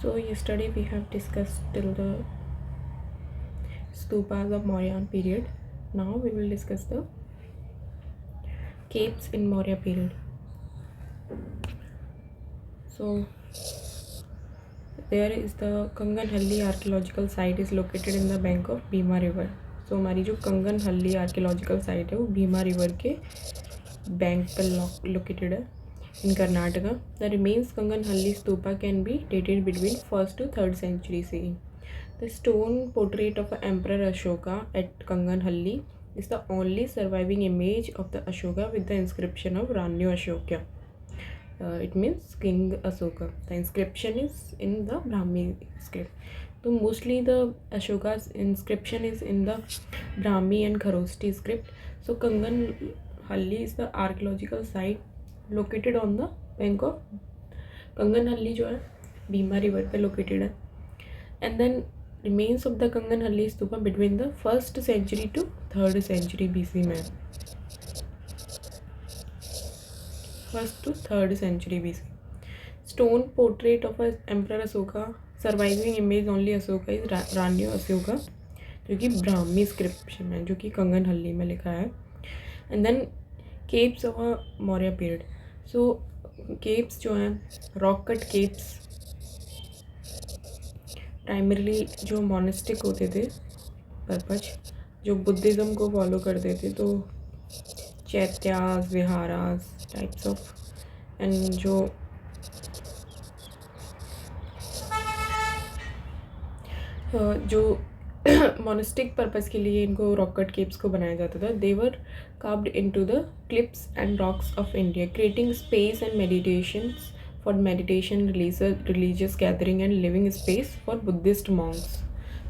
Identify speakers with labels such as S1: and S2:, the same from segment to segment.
S1: So yesterday we have discussed till the stupas of Mauryan period. Now we will discuss the capes in Maurya period. So there is the Kanganhalli archaeological site is located in the bank of Bhima river. So हमारी जो कंगनहल्ली archaeological site है वो Bhima river के bank पर located है in Karnataka. The remains Kanganhalli stupa can be dated between 1st to 3rd century CE. The stone portrait of Emperor Ashoka at Kanganhalli is the only surviving image of the Ashoka with the inscription of Ranyo Ashoka. It means King Ashoka. The inscription is in the Brahmi script. So mostly the Ashoka's inscription is in the Brahmi and Kharosti script. So Kanganhalli is the archaeological site located on the bank of Kanaganahalli जो है Bhima river पे located है. And then remains of the Kanaganahalli stupa between the 1st century to 3rd century BC में. 1st to 3rd century BC. Stone portrait of Emperor Ashoka. Surviving image only Ashoka is Ranyo Ashoka, जो कि ब्राह्मी स्क्रिप्शन है, जो कि कंगनहल्ली में लिखा है. And then caves of Maurya period. So caves जो हैं रॉक कट केप्स प्राइमरली जो मोनेस्टिक होते थे पर्पज, जो बुद्धिज़्म को फॉलो करते थे, तो चैत्यास विहारास टाइप्स ऑफ, एंड जो मोनेस्टिक पर्पज़ के लिए इनको रॉक कट केप्स को बनाया जाता था. दे वर carved into the cliffs and rocks of India, creating space and meditations for meditation, religious gathering and living space for Buddhist monks.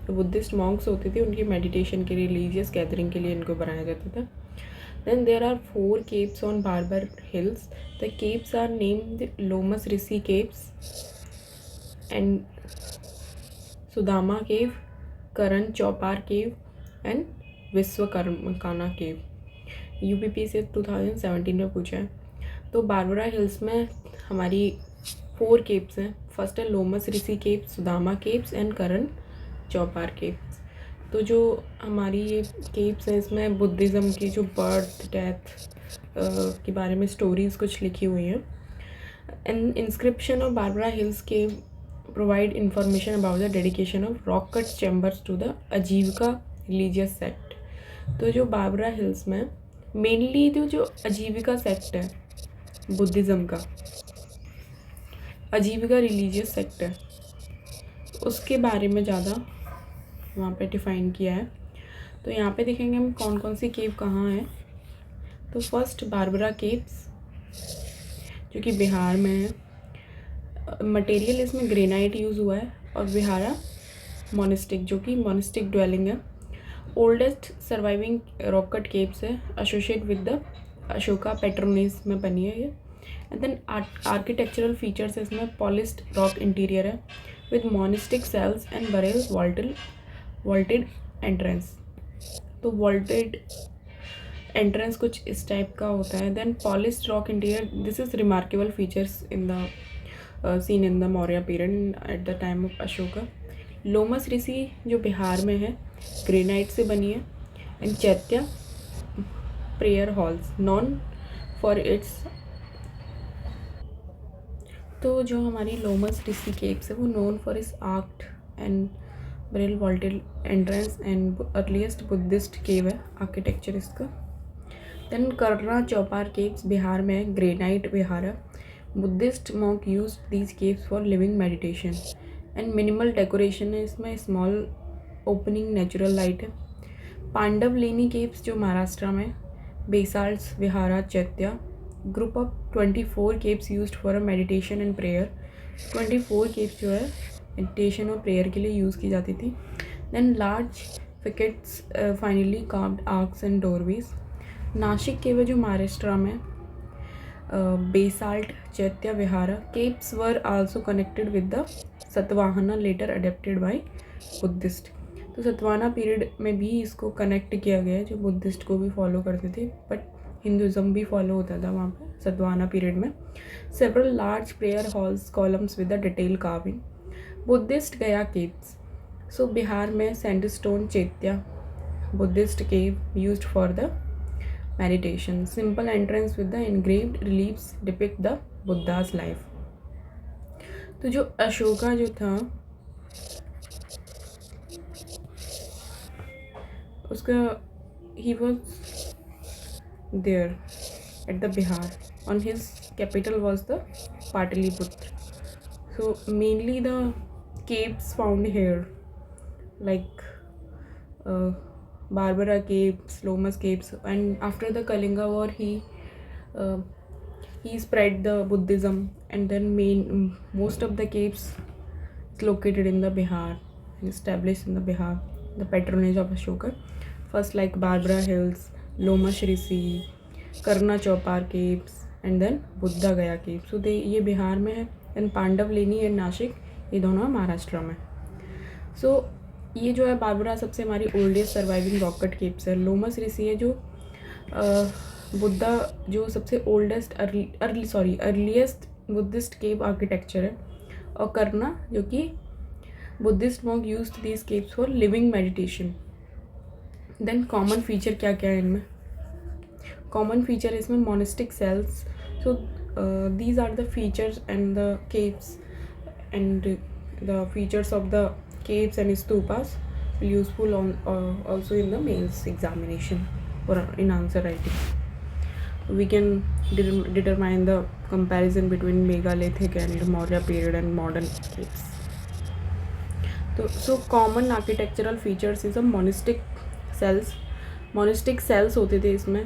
S1: तो बुद्धिस्ट मॉन्क्स होते थे, उनकी मेडिटेशन के लिए, रिलीजियस गैदरिंग के लिए इनको बनाया जाता था. Then there are 4 caves on Barbar Hills. The caves are named Lomas Rishi Caves and Sudama Cave, Karan Chopar Cave and विश्वकर्मकाना cave. UPP से 2017 में पूछा है. तो बारबरा हिल्स में हमारी 4 केव्स हैं. फर्स्ट है Lomas Rishi caves, Sudama caves and Karan Chaupar caves. तो जो हमारी ये केव्स हैं इसमें बुद्धिज़्म की जो बर्थ डेथ के बारे में स्टोरीज़ कुछ लिखी हुई हैं. And inscription of Barabar hills cave provide information about the dedication of rock cut chambers to the Ajivika religious sect. तो जो बारबरा हिल्स में मेनली जो आजीविका सेक्ट है बुद्धिज़्म का, आजीविका रिलीजियस सेक्ट है, उसके बारे में ज़्यादा वहाँ पे डिफ़ाइन किया है. तो यहाँ पे देखेंगे हम कौन कौन सी केव कहाँ है. तो फर्स्ट बारबरा केव्स जो कि बिहार में है. मटेरियल इसमें ग्रेनाइट यूज़ हुआ है और विहारा मोनेस्टिक जो कि मोनेस्टिक ड्वेलिंग है. Oldest surviving rock cut caves है, associate with the Ashoka patronage में बनी है ये. एंड देन आर्किटेक्चरल फीचर्स इसमें पॉलिश्ड रॉक इंटीरियर है with monastic cells and barrels vaulted entrance. तो वॉल्टेड एंट्रेंस कुछ इस टाइप का होता है. Then polished rock interior, this is remarkable features in the scene in the Maurya period at the time of Ashoka. Lomas Rishi जो बिहार में है ग्रेनाइट से बनी है. And chaitya prayer halls non for it's. तो जो हमारी लोमस ऋषि केव्स है वो नोन फॉर इस arched and barrel vaulted entrance and earliest Buddhist cave है आर्किटेक्चर इसका. देन कर्रा चौपार केव्स बिहार में है, ग्रेनाइट बिहार है. Buddhist monk use these caves for living meditation and minimal decoration है इसमें. स्मॉल ओपनिंग नेचुरल लाइट है. पांडव लेनी केव्स जो महाराष्ट्र में, basalts vihara chaitya. Group of 24 caves used for a meditation and prayer. 24 caves जो है मेडिटेशन और प्रेयर के लिए यूज़ की जाती थी. Then large facades finely carved arches and doorways. Nashik cave है जो महाराष्ट्र में, basalt chaitya vihara. Caves were also connected with the Satavahana later adapted by Buddhist. तो सतवाहना पीरियड में भी इसको कनेक्ट किया गया है, जो बुद्धिस्ट को भी फॉलो करते थे. बट हिंदुज़म भी फॉलो होता था वहाँ पे सतवाहना पीरियड में. Several large prayer halls columns with the detail carving. Buddhist गया केव्स. सो बिहार में sandstone chaitya Buddhist cave used for the meditation. Simple entrance with the engraved reliefs depict the Buddha's life. तो जो अशोका जो था उसका he was there at the Bihar. On his capital was the Pataliputra. So mainly the caves found here like Barbara caves, Lomas caves, and after the Kalinga war he spread the Buddhism, and then most of the caves is located in the Bihar and established in the Bihar, the patronage of Ashoka. First like Barbara Hills, Loma Shrisi, Karna Chopar caves, and then Buddha Gaya caves. So ये बिहार में है, and पांडवलेनी and Nashik ये दोनों महाराष्ट्र में. So ये जो है Barbara सबसे हमारी ओल्डेस्ट सर्वाइविंग रॉकेट केव्स है. लोमस ऋषि है जो बुद्धा जो सबसे oldest earliest Buddhist cave architecture है. और करना जो कि Buddhist monk used these caves for living meditation. Then common feature क्या क्या है इनमें. कॉमन फीचर इसमें monastic cells. So these are the features and the caves and the features of the caves and stupas will useful also in the mains examination or in answer writing. We can determine the comparison between megalithic and Maurya period and modern caves. So common architectural features is a monastic cells. Monastic cells होते थे इसमें,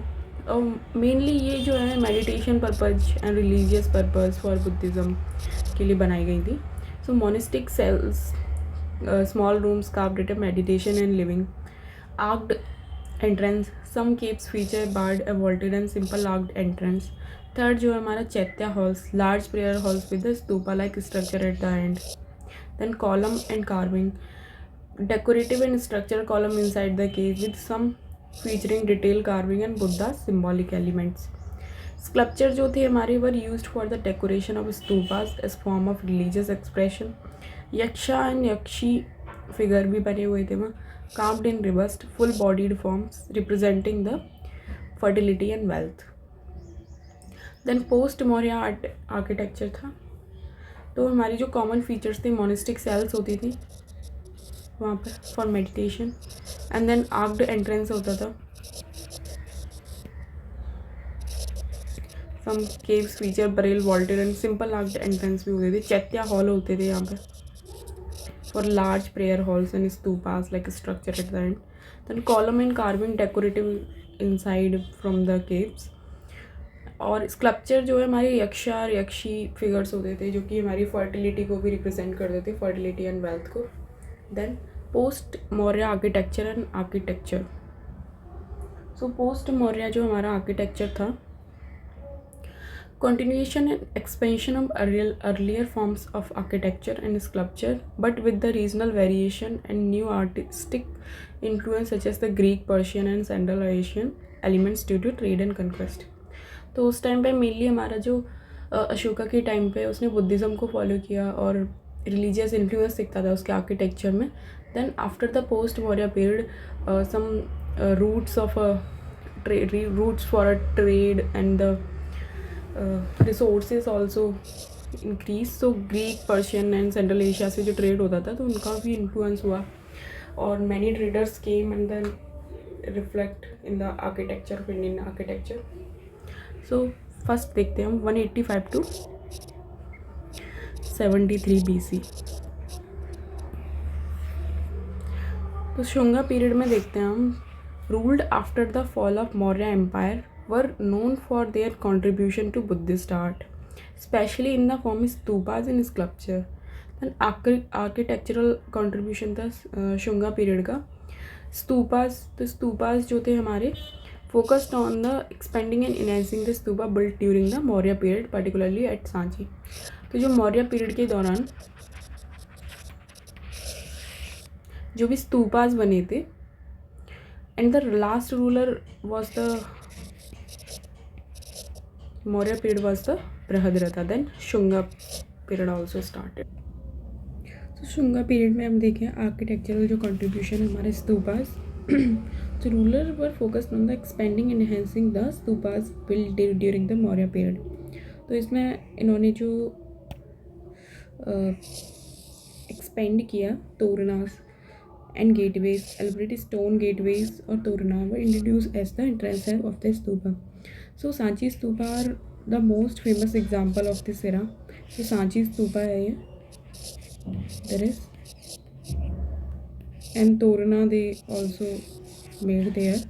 S1: और mainly ये जो है meditation purpose and religious purpose for Buddhism के लिए बनाई गई थी. So monastic cells small rooms carved at a meditation and living. Arched entrance. Some caves feature barred, a vaulted and simple arched entrance. Third जो है हमारा chaitya halls, large prayer halls with a stupa like structure at the end. Then column and carving. Decorative and structural column inside the cave with some featuring detailed carving and Buddha symbolic elements. Sculpture जो थे हमारे were used for the decoration of stupas as form of religious expression. Yaksha and yakshi figure भी बने हुए थे वहाँ. Carved in robust full bodied forms representing the fertility and wealth. Then post Maurya architecture था. तो हमारी जो कॉमन फीचर्स थे, मोनेस्टिक सेल्स होती थी वहाँ पर for meditation, and then arched entrance होता था. Some caves feature barrel vaulted and simple arched entrance भी होते थे. चैत्या हॉल होते थे यहाँ पर for large prayer halls and stupas like a structure at the end. Then column and carving decorative inside from the caves. और sculpture जो है हमारे यक्षा और यक्षी फिगर्स होते थे जो कि हमारी फर्टिलिटी को भी रिप्रेजेंट करते थे, फर्टिलिटी एंड वेल्थ को. Then post Maurya architecture and architecture. So post Maurya जो हमारा आर्किटेक्चर था, continuation and expansion of earlier forms of architecture and sculpture, but with the regional variation and new artistic influence such as the Greek, Persian and Central Asian elements due to trade and conquest. तो उस time पे mainly हमारा जो अशोका के time पे उसने Buddhism को follow किया और रिलीजियस इन्फ्लुएंस दिखता था उसके आर्किटेक्चर में. Then after the post Maurya period some routes for a trade and the resources also increase. So Greek, Persian and central Asia से जो ट्रेड होता था तो उनका भी इन्फ्लुएंस हुआ, और many traders came and then reflect in the architecture of Indian architecture. So first देखते हैं हम 185 टू 73 BC. तो शुंगा पीरियड में देखते हैं हम. Ruled after the fall of Maurya empire were known for their contribution to Buddhist art, especially in the form of stupas and sculpture. Then architectural contribution था Shunga period का. स्तूपास जो थे हमारे focused on the expanding and enhancing the stupa built during the Maurya period, particularly at Sanchi. तो जो Maurya period के दौरान जो भी स्तूपास बने थे, and the last ruler was the Maurya period was the Brihadratha. Then Shunga period also started. तो Shunga period में हम देखें आर्किटेक्चरल जो कंट्रीब्यूशन है हमारे स्तूपास. तो ruler were focused on the expanding and enhancing the stupas build during the Maurya period. तो इसमें इन्होंने जो एक्सपेंड किया तोरनास and gateways, elaborate stone gateways or torna were introduced as the entrance of the stupa. So Sanchi stupa are the most famous example of this era. So Sanchi stupa है ये, there is, and torna they also made there.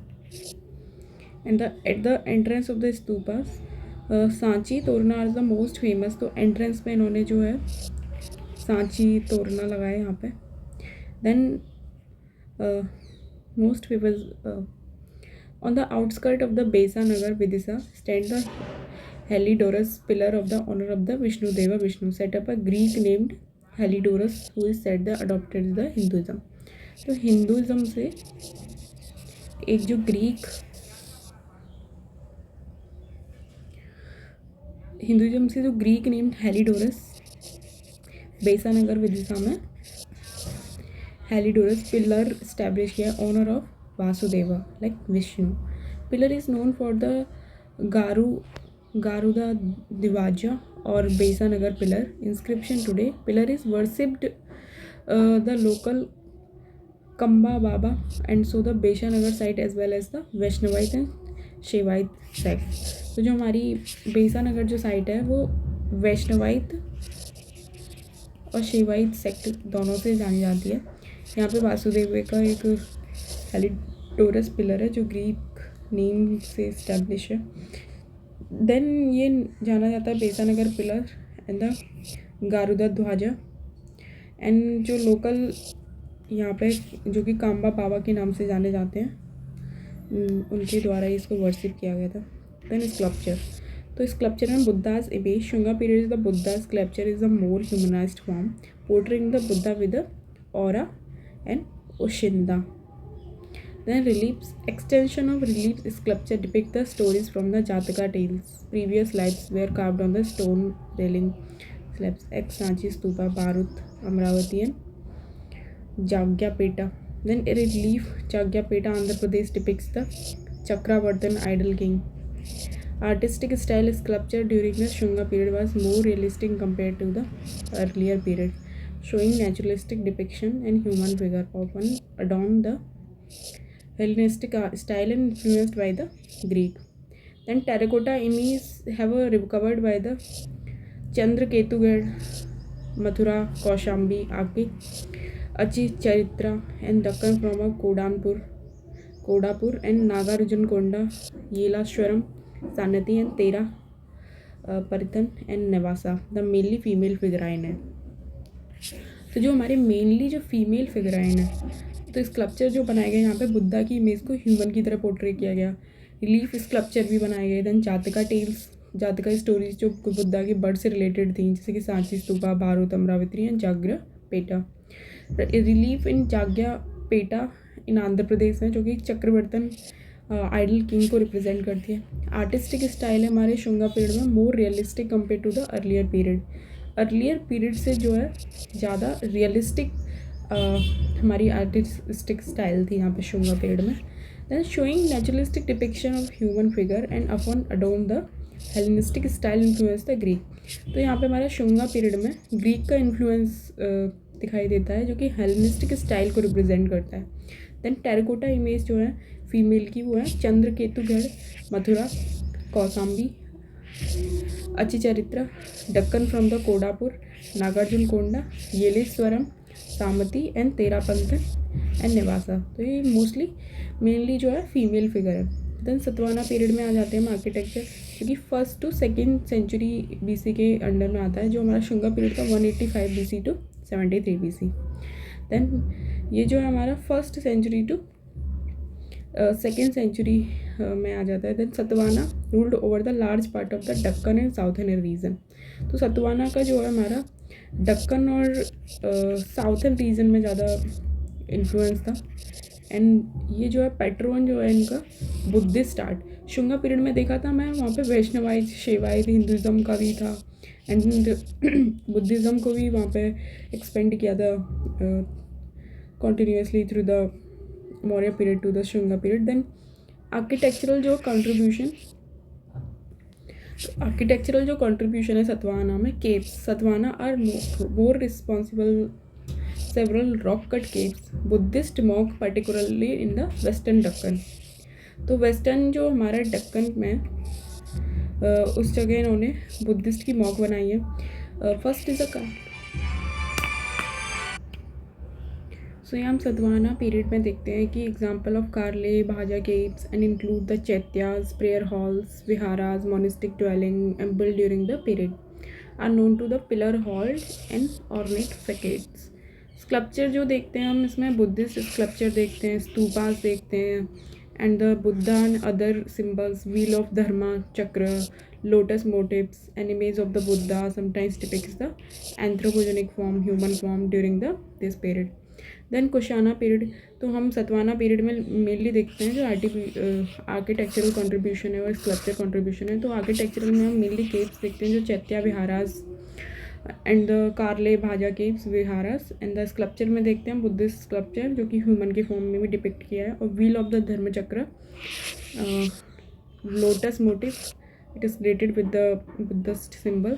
S1: And at the entrance of the stupas, Sanchi torana are the most famous. तो entrance पे इन्होंने जो है सांची तोरना लगाया यहाँ पे. Then most famous on the outskirt of the Besanagar Vidisa stand the Heliodorus pillar of the honor of the Vishnu Deva Vishnu, set up a Greek named Heliodorus who is said the adopted the Hinduism. तो Hinduism से एक जो Hinduism से जो Greek named हेलिडोरस बेसानगर Vidisha में Heliodorus pillar established किया honor of Vasudeva like Vishnu. Pillar is known for the Garuda Divaja or Besanagar pillar inscription today. Pillar is worshipped the local Kamba Baba and so the Besanagar site as well as the Vaishnavite and Shaivite sect. तो जो हमारी बेसानगर जो site है वो Vaishnavite और शैवाइट sect दोनों से जानी जाती है. यहाँ पे वासुदेव का एक हेलिडोरस पिलर है जो ग्रीक नेम से इस्टेब्लिश है. देन ये जाना जाता है बेसानगर पिलर एंड द गारुदा ध्वजा एंड जो लोकल यहाँ पे जो कि काम्बा बाबा के नाम से जाने जाते हैं उनके द्वारा इसको वर्शिप किया गया था. Then sculpture. तो स्कल्पचर में Buddha's image. Shunga period is the Buddha sculpture is the more humanised form portraying the Buddha with the aura and Ushinda. Then reliefs. Extension of relief sculpture depict the stories from the Jataka tales. Previous lives were carved on the stone railing slabs. Ex Sanchi Stupa, Bharut, Amravati and Jagyapeta. Then a relief Jagyapeta, Andhra Pradesh depicts the Chakravardhan idol king. Artistic style sculpture during the Shunga period was more realistic compared to the earlier period, showing naturalistic depiction and human figure often adorned the Hellenistic style and influenced by the Greek. Then terracotta images have recovered by the Chandraketugarh, Mathura, Kaushambi, Aki, Achi Charitra and Dakkan from Kodapur and Nagarjunakonda, Konda, Yelashwaram, Sanati and Tera Parithan and Nevasa. The mainly female figurine है. तो जो हमारे mainly जो female फिगराइन है तो sculpture जो बनाए गए यहाँ पे बुद्धा की इमेज को ह्यूमन की तरह पोर्ट्रे किया गया. रिलीफ स्कल्पचर भी बनाए गए. देन जातका टेल्स, जातका स्टोरीज जो बुद्धा के बर्थ से रिलेटेड थी जैसे कि Sanchi stupa, Bharhut, Amaravati and Jaggayyapeta. Relief in Jaggayyapeta in Andhra Pradesh में जो कि चक्रवर्तन आइडल किंग को रिप्रेजेंट करती है. आर्टिस्टिक स्टाइल है हमारे शुंगा पीरियड में more realistic compare to the earlier period. Earlier period से जो है ज़्यादा रियलिस्टिक हमारी आर्टिस्टिक स्टाइल थी यहाँ पे शुंगा पीरियड में. Then showing naturalistic depiction of human figure and upon adorn the Hellenistic style influence the Greek. तो यहाँ पे हमारा शुंगा पीरियड में ग्रीक का इन्फ्लुएंस दिखाई देता है जो कि हेलेनिस्टिक स्टाइल को रिप्रेजेंट करता है. देन टेराकोटा इमेज जो है फीमेल की वो है चंद्रकेतुगढ़, मथुरा, कौसाम्बी, अचिचरित्र, डक्कन फ्रॉम द कोडापुर, नागार्जुनकोंडा, येलेश्वरम, सामती एंड तेरापंथन एंड नेवासा. तो ये मोस्टली मेनली जो है फीमेल फिगर है. देन सतवाना पीरियड में आ जाते हैं हम आर्किटेक्चर जो कि 1st to 2nd century BC के अंडर में आता है जो हमारा शुंगा पीरियड था 185 BC to 73 BC. देन ये जो है हमारा 1st century to 2nd century में आ जाता है. Then Satavahana ruled over the large part of the Deccan and southern region. तो सतवाना का जो है हमारा डक्कन और साउथर्न रीजन में ज़्यादा इन्फ्लुएंस था. एंड ये जो है पैट्रोन जो है इनका बुद्धिस्ट आर्ट शुंगा पीरियड में देखा था मैं, वहाँ पे वैष्णवाइट शैवाइट हिंदुज़म का भी था एंड बुद्धिज़्म को भी वहाँ पे एक्सपेंड किया था continuously through the Maurya period to the Shunga period. Then architectural जो contribution है सतवाहना में, caves Satavahana are more responsible several rock cut caves Buddhist monk particularly in the western Deccan. तो वेस्टर्न जो हमारा डक्कन में उस जगह इन्होंने बुद्धिस्ट की मॉक बनाई है. फर्स्ट इज़ अ सो ये हम सतवाहना पीरियड में देखते हैं कि example of Karle Bhaja caves and include the chaityas, prayer halls, viharas, monastic dwelling and build during the period are known to the pillar hold and ornate facets. Sculpture जो देखते हैं हम इसमें बुद्धिस्ट स्कल्पचर देखते हैं, स्तूपास देखते हैं and the Buddha and other symbols, wheel of dharma chakra, lotus motifs, an image of the Buddha sometimes depicts the anthropogenic form, human form during this period. Then Kushana period, तो हम सतवाना पीरियड में मेनली देखते हैं जो आर्किटेक्चरल कंट्रीब्यूशन है और स्कल्पचर कंट्रीब्यूशन है. तो आर्किटेक्चरल में हम मेनली केव्स देखते हैं जो chaitya विहारास and the Karle Bhaja caves viharas and the sculpture में देखते हैं बुद्धिस्ट स्कल्पचर जो कि ह्यूमन के फॉर्म में भी डिपिक्ट किया है, और व्हील ऑफ द धर्म चक्र, lotus motive, it is related with the Buddhist symbol.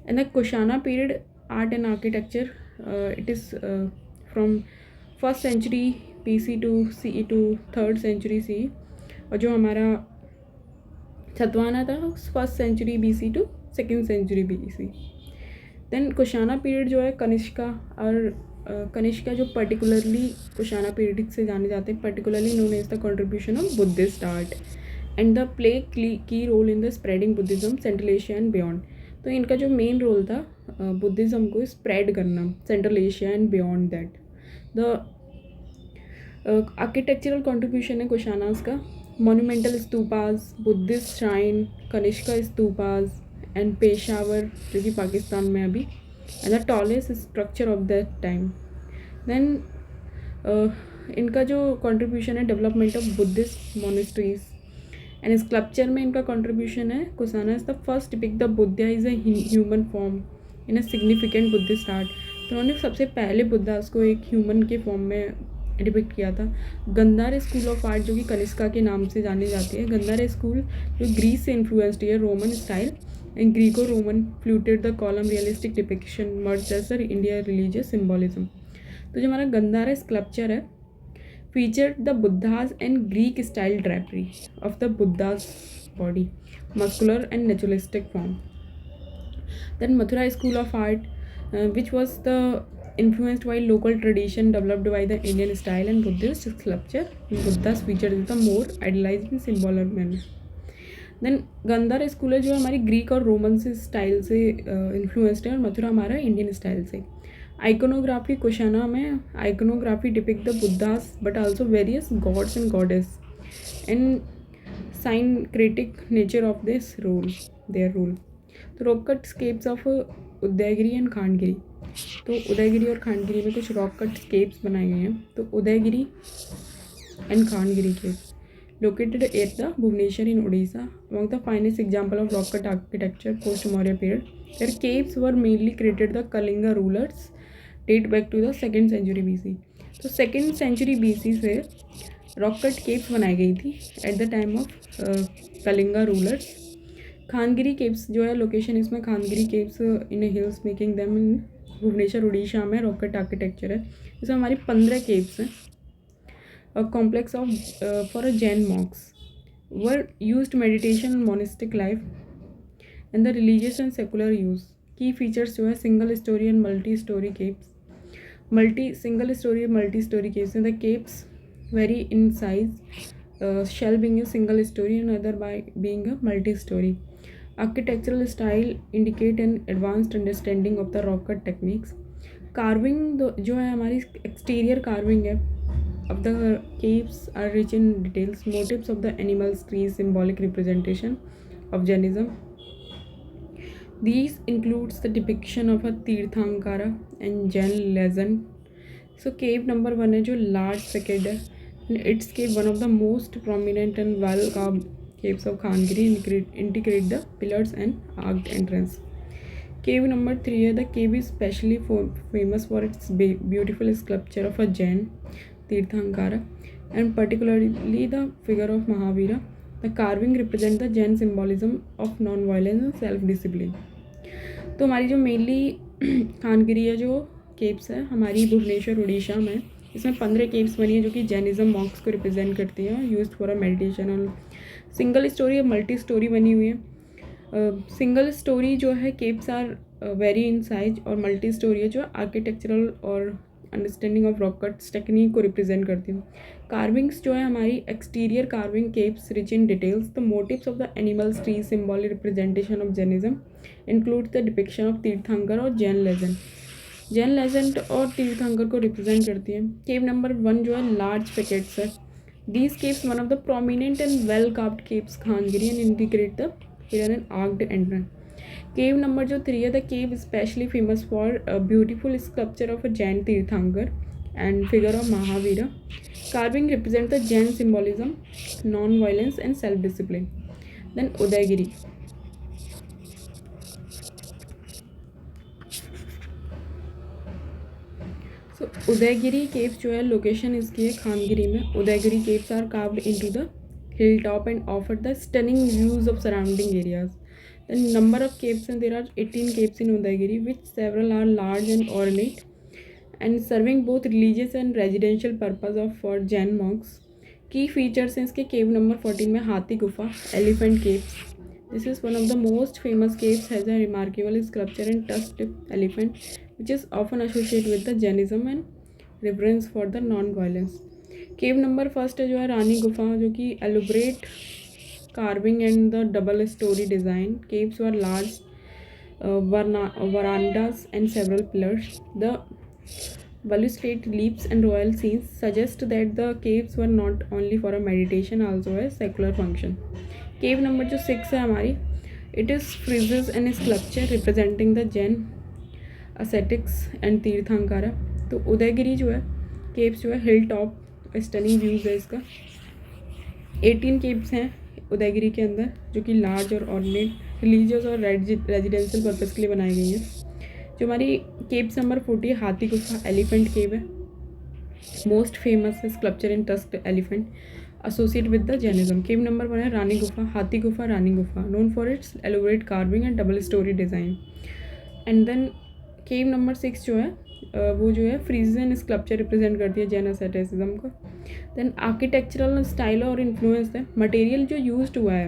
S1: And the Kushana period art and architecture, it is from 1st century BC to CE to 3rd century CE, और जो हमारा सतवाना था 1st century BC to 2nd century BC. Then Kushana period जो है कनिष्का, और कनिष्का जो particularly Kushana period से जाने जाते हैं, particularly known as the contribution of Buddhist art and the play की role in the spreading Buddhism Central Asia and beyond. तो इनका जो मेन रोल था बुद्धिज़्म को स्प्रेड करना Central Asia and beyond that. The architectural contribution है कुशानास का, monumental stupas, Buddhist shrine, Kanishka stupas and Peshawar जो कि पाकिस्तान में अभी, and the tallest structure of that time. Then इनका जो कंट्रीब्यूशन है development of Buddhist monasteries and sculpture में इनका कंट्रीब्यूशन है. Kushana is the first depict the Buddha is a human form in a significant Buddhist art. तो उन्होंने सबसे पहले बुद्धा उसको एक ह्यूमन के फॉर्म में डिपिक्ट किया था. गंधार स्कूल ऑफ आर्ट जो कि कनिष्का के नाम से जानी जाती है, गंधार स्कूल जो ग्रीस से इन्फ्लुएंस्ड है, Roman style and Greco Roman fluted the column realistic depiction merge as India religious symbolism. तो जो हमारा गंधार स्कल्पचर है featured the Buddhas and Greek style drapery of the Buddha's body, muscular and naturalistic form. Then Mathura School of Art, which was the influenced by local tradition developed by the Indian style and Buddhist sculpture. Buddha's featured in the more idealized and symbolic manner. देन Gandhara school है जो हमारी Greek और Roman से style से influenced है, और मथुरा हमारा इंडियन स्टाइल से. आइकोनोग्राफी कुशाना में iconography depict the Buddhas but also various gods and goddess and syncretic nature of this role there role. तो rock cut scapes of Udayagiri and Khandagiri. तो उदयगिरी और खांडगिरी में कुछ रॉक कट स्केप्स बनाए गए हैं. तो Udayagiri and Khandagiri caves located at the Bhubaneswar in Odisha, among the finest example of rock cut architecture post Maurya period. Their caves were mainly created the Kalinga rulers, date back to the 2nd century BC. तो 2nd century BC से rock cut caves बनाई गई थी at the time of Kalinga rulers. Khandagiri caves जो है location इसमें Khandagiri caves in hills making them in Bhubaneswar Orissa में rock cut architecture है. इसमें हमारी 15 केव्स हैं. A complex of for a Jain monks were used meditation and monastic life and the religious and secular use. Key features जो है single story and multi story caves. Single story and multi story caves, and the caves vary in size, shell being a single story and other by being a multi story. Architectural style indicate an advanced understanding of the rock cut techniques. Carving जो है हमारी exterior carving है of the caves are rich in details. Motifs of the animals, trees, symbolic representation of Jainism. These includes the depiction of a Tirthankara and Jain legend. So cave number 1 है जो large facade है, and its cave one of the most prominent and well carved caves of Khangiri integrate the pillars and arched entrance. Cave number 3 है. The cave is specially famous for its beautiful sculpture of a Jain Tirthankara and particularly the figure of Mahavira. The carving represent the Jain symbolism of non-violence and self-discipline. तो हमारी जो mainly खानगिरी है जो caves है हमारी भुवनेश्वर उड़ीसा में, इसमें 15 caves बनी है जो कि जैनिज़्म मॉक्स को रिप्रेजेंट करती है, यूज्ड फॉर अ मेडिटेशन और सिंगल स्टोरी या मल्टी स्टोरी बनी हुई है. सिंगल स्टोरी जो है caves are very in size और मल्टी स्टोरी है जो आर्किटेक्चरल और understanding of rock cuts technique को रिप्रेजेंट करती हूँ. कार्विंग्स जो है हमारी exterior carving caves rich in details. The motifs of the animals tree symbolic representation of Jainism include the depiction of Tirthankar और जैन लेजेंड. जैन लेजेंड और तीर्थंकर को रिप्रेजेंट करती है. केव नंबर 1 जो है लार्ज पैकेट्स है. These caves one of the prominent and well carved caves Khandagiri and indicate the hidden and arched entrance. Cave number जो 3 है the cave specially famous for beautiful sculpture of a Jain tirthankar and figure of Mahavira. Carving represent the Jain symbolism, non-violence and self-discipline. Then Udaygiri. So Udaygiri caves जो है location इसकी है खानगिरी में. Udaygiri caves are carved into the hilltop and offer the stunning views of surrounding areas. The number of caves, and there are 18 caves in Udaygiri, which several are large and ornate and serving both religious and residential purpose of for Jain monks. Key features हैं इसके. cave number 14 में हाथी गुफा, elephant caves. This is one of the most famous caves, has a remarkable sculpture and tusked elephant which is often associated with the Jainism and reverence for the non-violence. cave number 1 है जो है रानी गुफा जो कि elaborate carving and the double story design. Caves were large verandas and several pillars. The balustrade leaps and royal scenes suggest that the caves were not only for a meditation, also a secular function. Cave number जो 6 है हमारी, it is friezes and sculpture representing the Jain ascetics and tirthankara. तो उदयगिरी जो है caves जो है hill top stunning views है इसका. 18 caves हैं उदयगिरी के अंदर जो कि लार्ज और ऑर्डिनेट रिलीजियस और रेजिडेंशियल पर्पज़ के लिए बनाई गई हैं. जो हमारी केव्स नंबर 40 हाथी गुफा एलिफेंट केव है. मोस्ट फेमस है sculpture in tusked elephant associate with the Jainism. Cave number 1 है Rani Gumpha, Hathi Gumpha, Rani Gumpha, known for its elaborate carving and double storey design. And then cave number 6 जो है वो जो है फ्रीजन स्कल्पचर रिप्रेजेंट करती है जैन एस्थेटिसिज्म को. देन आर्किटेक्चरल स्टाइल और इन्फ्लुएंस है. मटेरियल जो यूज्ड हुआ है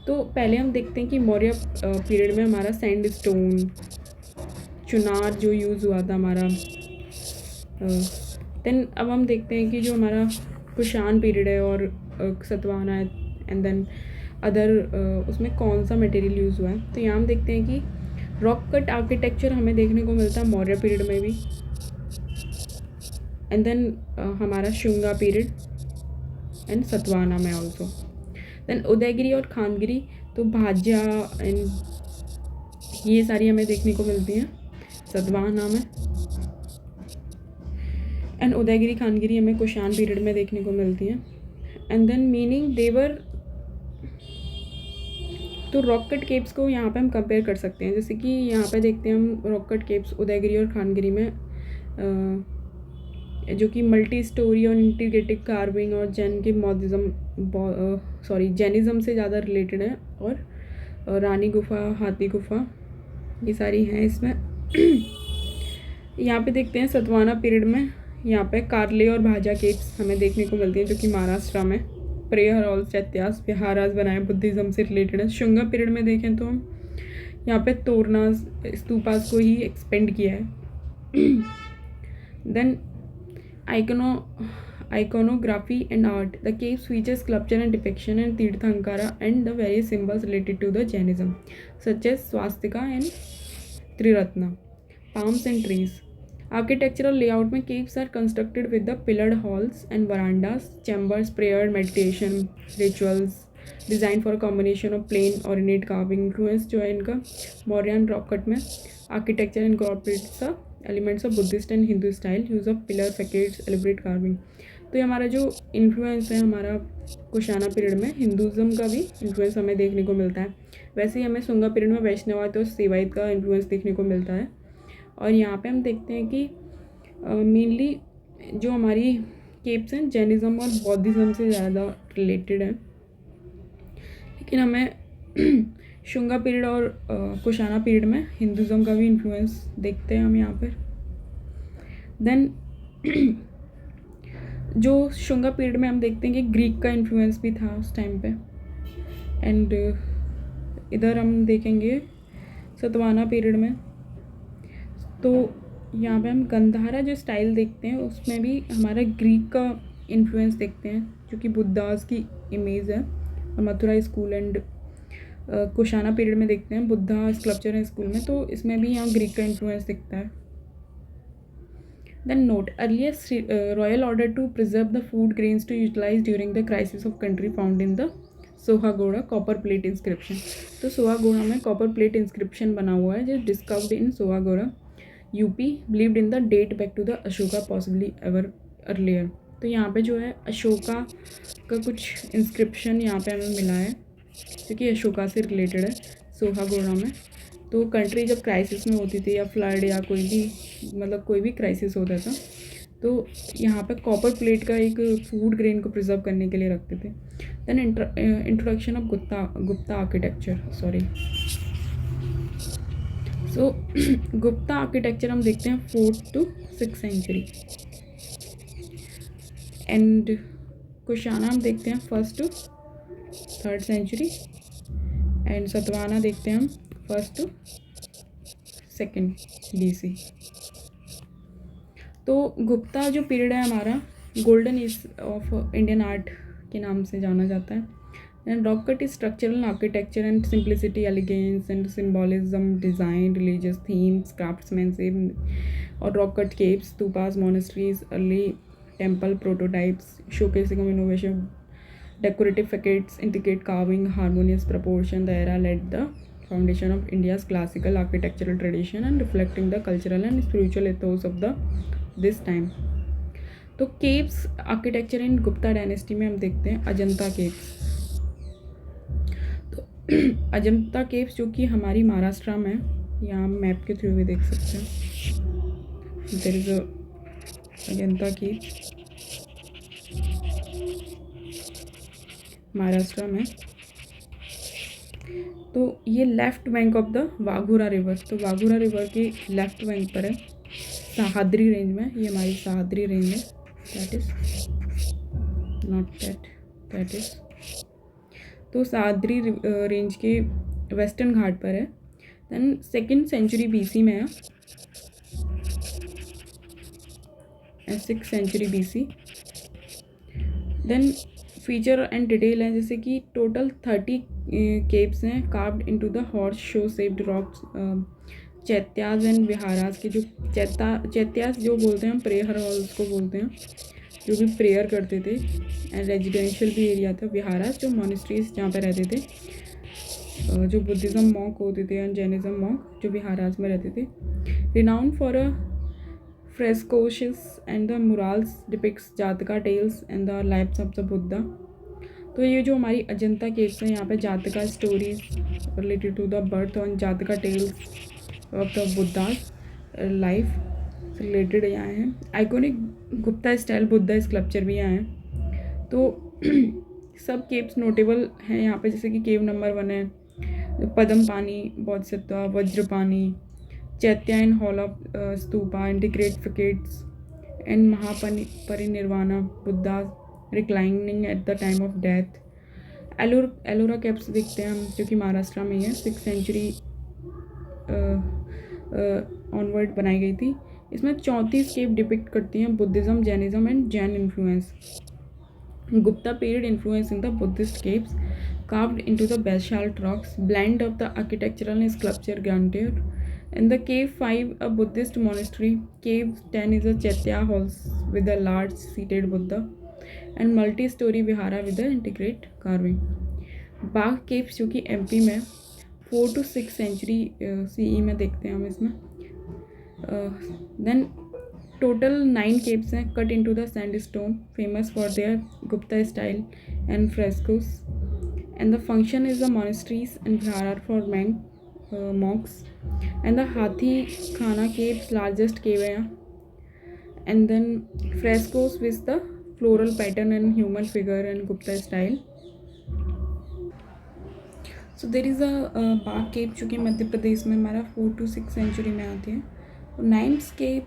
S1: तो पहले हम देखते हैं कि मौर्य पीरियड में हमारा सैंड स्टोन चुनार जो यूज़ हुआ था हमारा. देन अब हम देखते हैं कि जो हमारा कुशान पीरियड है और सतवाहना है एंड देन अदर उसमें कौन सा मटेरियल यूज़ हुआ है. तो यहाँ हम देखते हैं कि रॉक कट आर्किटेक्चर हमें देखने को मिलता है मौर्य पीरियड में भी एंड देन हमारा शुंगा पीरियड एंड सतवाहना में ऑल्सो. देन उदयगिरी और खानगिरी तो भाज्या एंड ये सारी हमें देखने को मिलती हैं सतवाहना में. एंड उदयगिरी खानगिरी हमें कुशान पीरियड में देखने को मिलती हैं. एंड देन मीनिंग देवर. तो रॉक कट केव्स को यहाँ पे हम कंपेयर कर सकते हैं. जैसे कि यहाँ पे देखते हैं हम रॉक कट केव्स उदयगिरी और खानगिरी में जो कि मल्टी स्टोरी और इंटीग्रेटेड कार्विंग और जैन के जैनिज़्म से ज़्यादा रिलेटेड है. और रानी गुफा, हाथी गुफा ये सारी हैं इसमें. यहाँ पे देखते हैं सतवाहना पीरियड में यहाँ पे कार्ले और भाजा केव्स हमें देखने को मिलती हैं जो कि महाराष्ट्र में. प्रेयर हॉल चैत्यास विहारास बनाए बुद्धिज़्म से रिलेटेड है. शुंगा पीरियड में देखें तो हम यहाँ पे तोरनास स्तूपास को ही एक्सपेंड किया है. Then iconography and art. The caves feature sculpture and depiction and Tirthankara and the various symbols related to the Jainism such as swastika and Triratna, palms and trees. Architectural layout में caves are constructed with the pillared halls and verandas, chambers, prayer, meditation, rituals, designed for a combination of plain ornate carving. Influence जो है इनका Mauryan rock cut में architecture incorporates the elements of Buddhist and Hindu style, use of pillar facades, elaborate carving. तो ये हमारा जो influence है हमारा कुशाना पीरियड में हिंदुज़म का भी इन्फ्लुएंस हमें देखने को मिलता है। वैसे ही हमें शुंगा पीरियड में वैष्णवायत और सेवायत का इन्फ्लुएंस देखने को मिलता है। और यहाँ पे हम देखते हैं कि मेनली जो हमारी केप्स हैं जैनिज़्म और बौद्धिज़्म से ज़्यादा रिलेटेड है, लेकिन हमें शुंगा पीरियड और कुशाना पीरियड में हिंदुज़म का भी इन्फ्लुएंस देखते हैं हम यहाँ पर। देन जो शुंगा पीरियड में हम देखते हैं कि ग्रीक का इन्फ्लुएंस भी था उस टाइम पे। एंड इधर हम देखेंगे सतवाहना पीरियड में, तो यहाँ पे हम गंधारा जो स्टाइल देखते हैं उसमें भी हमारा ग्रीक का इन्फ्लुएंस देखते हैं, जो कि बुद्धास की इमेज है। और Mathura school and Kushana period में देखते हैं बुद्धा स्कल्पचर है स्कूल में, तो इसमें भी यहाँ ग्रीक का इन्फ्लुएंस दिखता है। Then note, earlier royal order to preserve the food grains to utilize during the crisis of country found in the Sohgaura copper plate inscription. तो सोहागोड़ा में कॉपर प्लेट इंस्क्रिप्शन बना हुआ है जो discovered in Sohgaura UP, believed in the date back to the Ashoka possibly ever earlier. तो यहाँ पे जो है अशोका का कुछ इंस्क्रिप्शन यहाँ पे हमें मिला है जो कि अशोका से रिलेटेड है सोहागोड़ा में। तो कंट्री जब क्राइसिस में होती थी या फ्लड या कोई भी मतलब कोई भी क्राइसिस होता था तो यहाँ पे कॉपर प्लेट का एक फूड ग्रेन को प्रिजर्व करने के लिए रखते थे। Then introduction of Gupta architecture so Gupta architecture हम देखते हैं 4th to 6th century. And Kushana हम देखते हैं 1st to 3rd century. And Satavahana देखते हैं हम 1st to 2nd BC। तो गुप्ता जो पीरियड है हमारा golden age of Indian art के नाम से जाना जाता है। And rock cut is structural architecture and simplicity, elegance and symbolism, design, religious themes, craftsmanship और rock cut caves, stupas, monasteries, early temple prototypes, showcasing of innovation, decorative facades, intricate carving, harmonious proportion. The era led the foundation of India's classical architectural tradition and reflecting the cultural and spiritual ethos of this time. तो caves architecture इन Gupta dynasty में हम देखते हैं Ajanta caves. तो Ajanta caves जो कि हमारी महाराष्ट्र में, यहाँ मैप के थ्रू भी देख सकते हैं, there is Ajanta caves Maharashtra में। तो ये left bank of the Waghora river, तो वाघूरा रिवर के लेफ्ट बैंक पर है, सहाद्री रेंज में। ये हमारी सहाद्री रेंज है, that is not that is तो सहाद्री रेंज के वेस्टर्न घाट पर है। देन 2nd सेंचुरी BC में है, 6th century BC। Then feature and detail हैं, जैसे कि टोटल 30 केव्स हैं carved into the horse show shaped rocks, chaityas and viharas के जो चैत्यास जो बोलते हैं हम प्रेयर हॉल्स को बोलते हैं, जो भी प्रेयर करते थे। एंड रेजिडेंशियल भी एरिया था। विहारास जो मॉनेस्ट्रीज जहाँ पे रहते थे, जो बुद्धिज़्म मॉन्क होते थे एंड जैनिज़्म मॉन्क जो विहारास में रहते थे। Renowned for a frescoes and the murals depicts Jataka tales and the lives of the Buddha. तो ये जो हमारी अजंता केव्स हैं, यहाँ पे Jataka stories related to the birth और Jataka tales of the Buddha life related यहाँ हैं। Iconic Gupta style Buddha sculpture भी यहाँ हैं। तो सब केव्स नोटेबल हैं यहाँ पे, जैसे कि केव नंबर 1 है पद्म पानी बोधिसत्व, वज्रपानी, चैत्यायन hall of stupa, integrate facets and Mahaparinirvana, Buddha reclining at the time of death. Ellora caves देखते हैं हम, जो कि महाराष्ट्र में ही है, 6th सेंचुरी ऑनवर्ड बनाई गई थी। इसमें 34 केव डिपिक्ट करती हैं Buddhism, Jainism and Jain influence. Gupta period influence in the Buddhist caves carved into the basalt rocks, blend of the architectural and sculpture grandeur. In the cave 5, a Buddhist monastery. Cave 10 is a Chaitya halls with a large seated Buddha and multi-story vihara with the intricate carving. बाघ caves जो कि MP में 4 to 6 century CE में देखते हैं हम इसमें। Then
S2: Total 9 caves हैं cut into the sandstone, famous for their Gupta style and frescoes. And the function is the monasteries and vihara for monks. And the Hathi Khana caves, largest cave है. And then frescoes with the floral pattern and human figure and Gupta style. So there is Bagh cave जो कि मध्य प्रदेश में हमारा 4 to 6 century में आती है. तो 9 केव,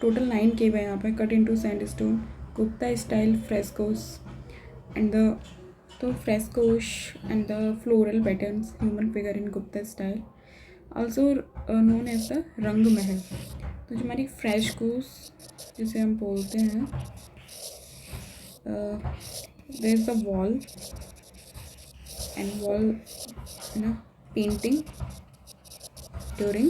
S2: total 9 केव है यहाँ पे, cut into sandstone, Gupta style frescoes and the तो frescoes and the floral patterns human figure in Gupta style, also known as the Rang Mahal. तो जो हमारी फ्रेस्कोस जिसे हम बोलते हैं, there is the wall and wall painting during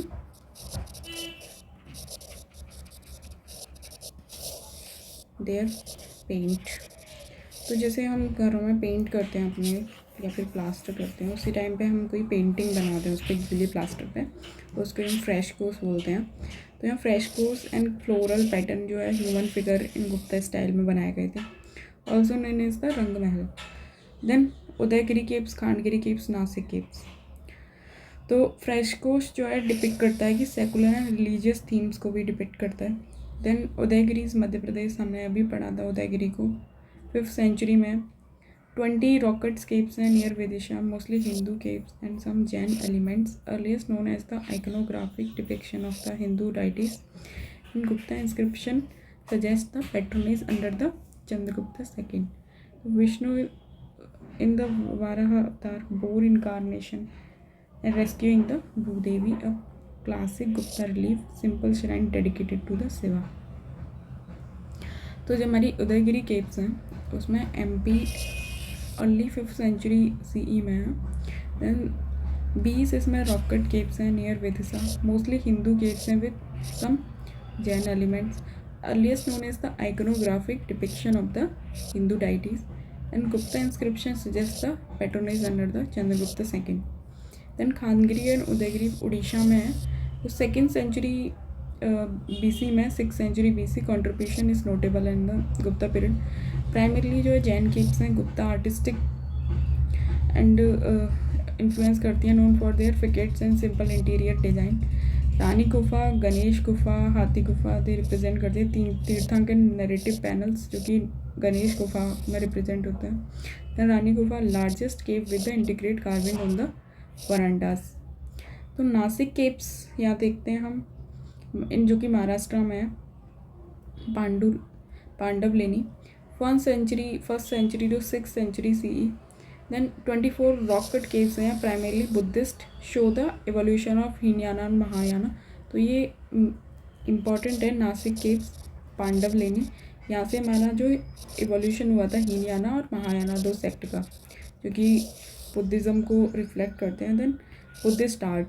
S2: their paint. तो जैसे हम घरों में पेंट करते हैं अपने या फिर प्लास्टर करते हैं, उसी टाइम पे हम कोई पेंटिंग बनाते हैं उस पर गीले प्लास्टर पे, उसको हम फ्रेस्कोस बोलते हैं. तो यहाँ फ्रेस्कोस एंड फ्लोरल पैटर्न जो है human figure in Gupta style में बनाए गए थे, also known as the Rang Mahal. Then Udayagiri caves, Khandagiri caves, Nasik caves. तो फ्रेस्कोस जो है डिपिक्ट करता है कि सेकुलर एंड रिलीजियस थीम्स को भी डिपिक्ट करता है. देन उदयगिरी मध्य प्रदेश, हमने अभी पढ़ा था उदयगिरी को. 5th सेंचुरी में 20 रॉकेट्स केव्स हैं near Vidisha, mostly Hindu caves and some Jain elements, earliest known as the iconographic depiction of the Hindu deities in Gupta inscription suggests the patronage under the Chandragupta II. Vishnu in the Varaha avatar bore incarnation and rescuing the Bhudevi, a classic Gupta relief, simple shrine dedicated to the Shiva. तो जो हमारी Udayagiri caves हैं उसमें MP early 5th century CE में है. Then 20 इसमें rock cut caves हैं near Vidisha, mostly Hindu caves हैं with some Jain elements, earliest known as the iconographic depiction of the Hindu deities. And Gupta inscription suggests the patronage under the Chandragupta II. Then Khandagiri and Udayagiri Orissa में है. तो 2nd century BC में 6th century BC contribution is notable in the Gupta period. Primarily जो है Jain caves हैं Gupta artistic and influence करती हैं, known for their facets and simple interior design. Rani Gumpha, Ganesh गुफा, हाथी गुफा दे रिप्रेजेंट करती है तीर्थंकन नैरेटिव पैनल्स जो कि गणेश गुफा में रिप्रेजेंट होते हैं. Then Rani Gumpha, largest cave with the integrate carving on the verandahs. तो नासिक केव्स यहाँ देखते हैं हम, इन जो कि महाराष्ट्र में है, Pandavleni, 1st century to 6th century CE. Then 24 rock cut caves हैं, primarily Buddhist, show the evolution of Hinayana and Mahayana. तो ये इम्पॉर्टेंट है नासिक केव्स, पांडवलेनी. यहाँ से हमारा जो एवोल्यूशन हुआ था हीनयाना और महायाना 2 सेक्ट का, जो कि बुद्धिज़्म को रिफ्लेक्ट करते हैं. Then Buddhist art,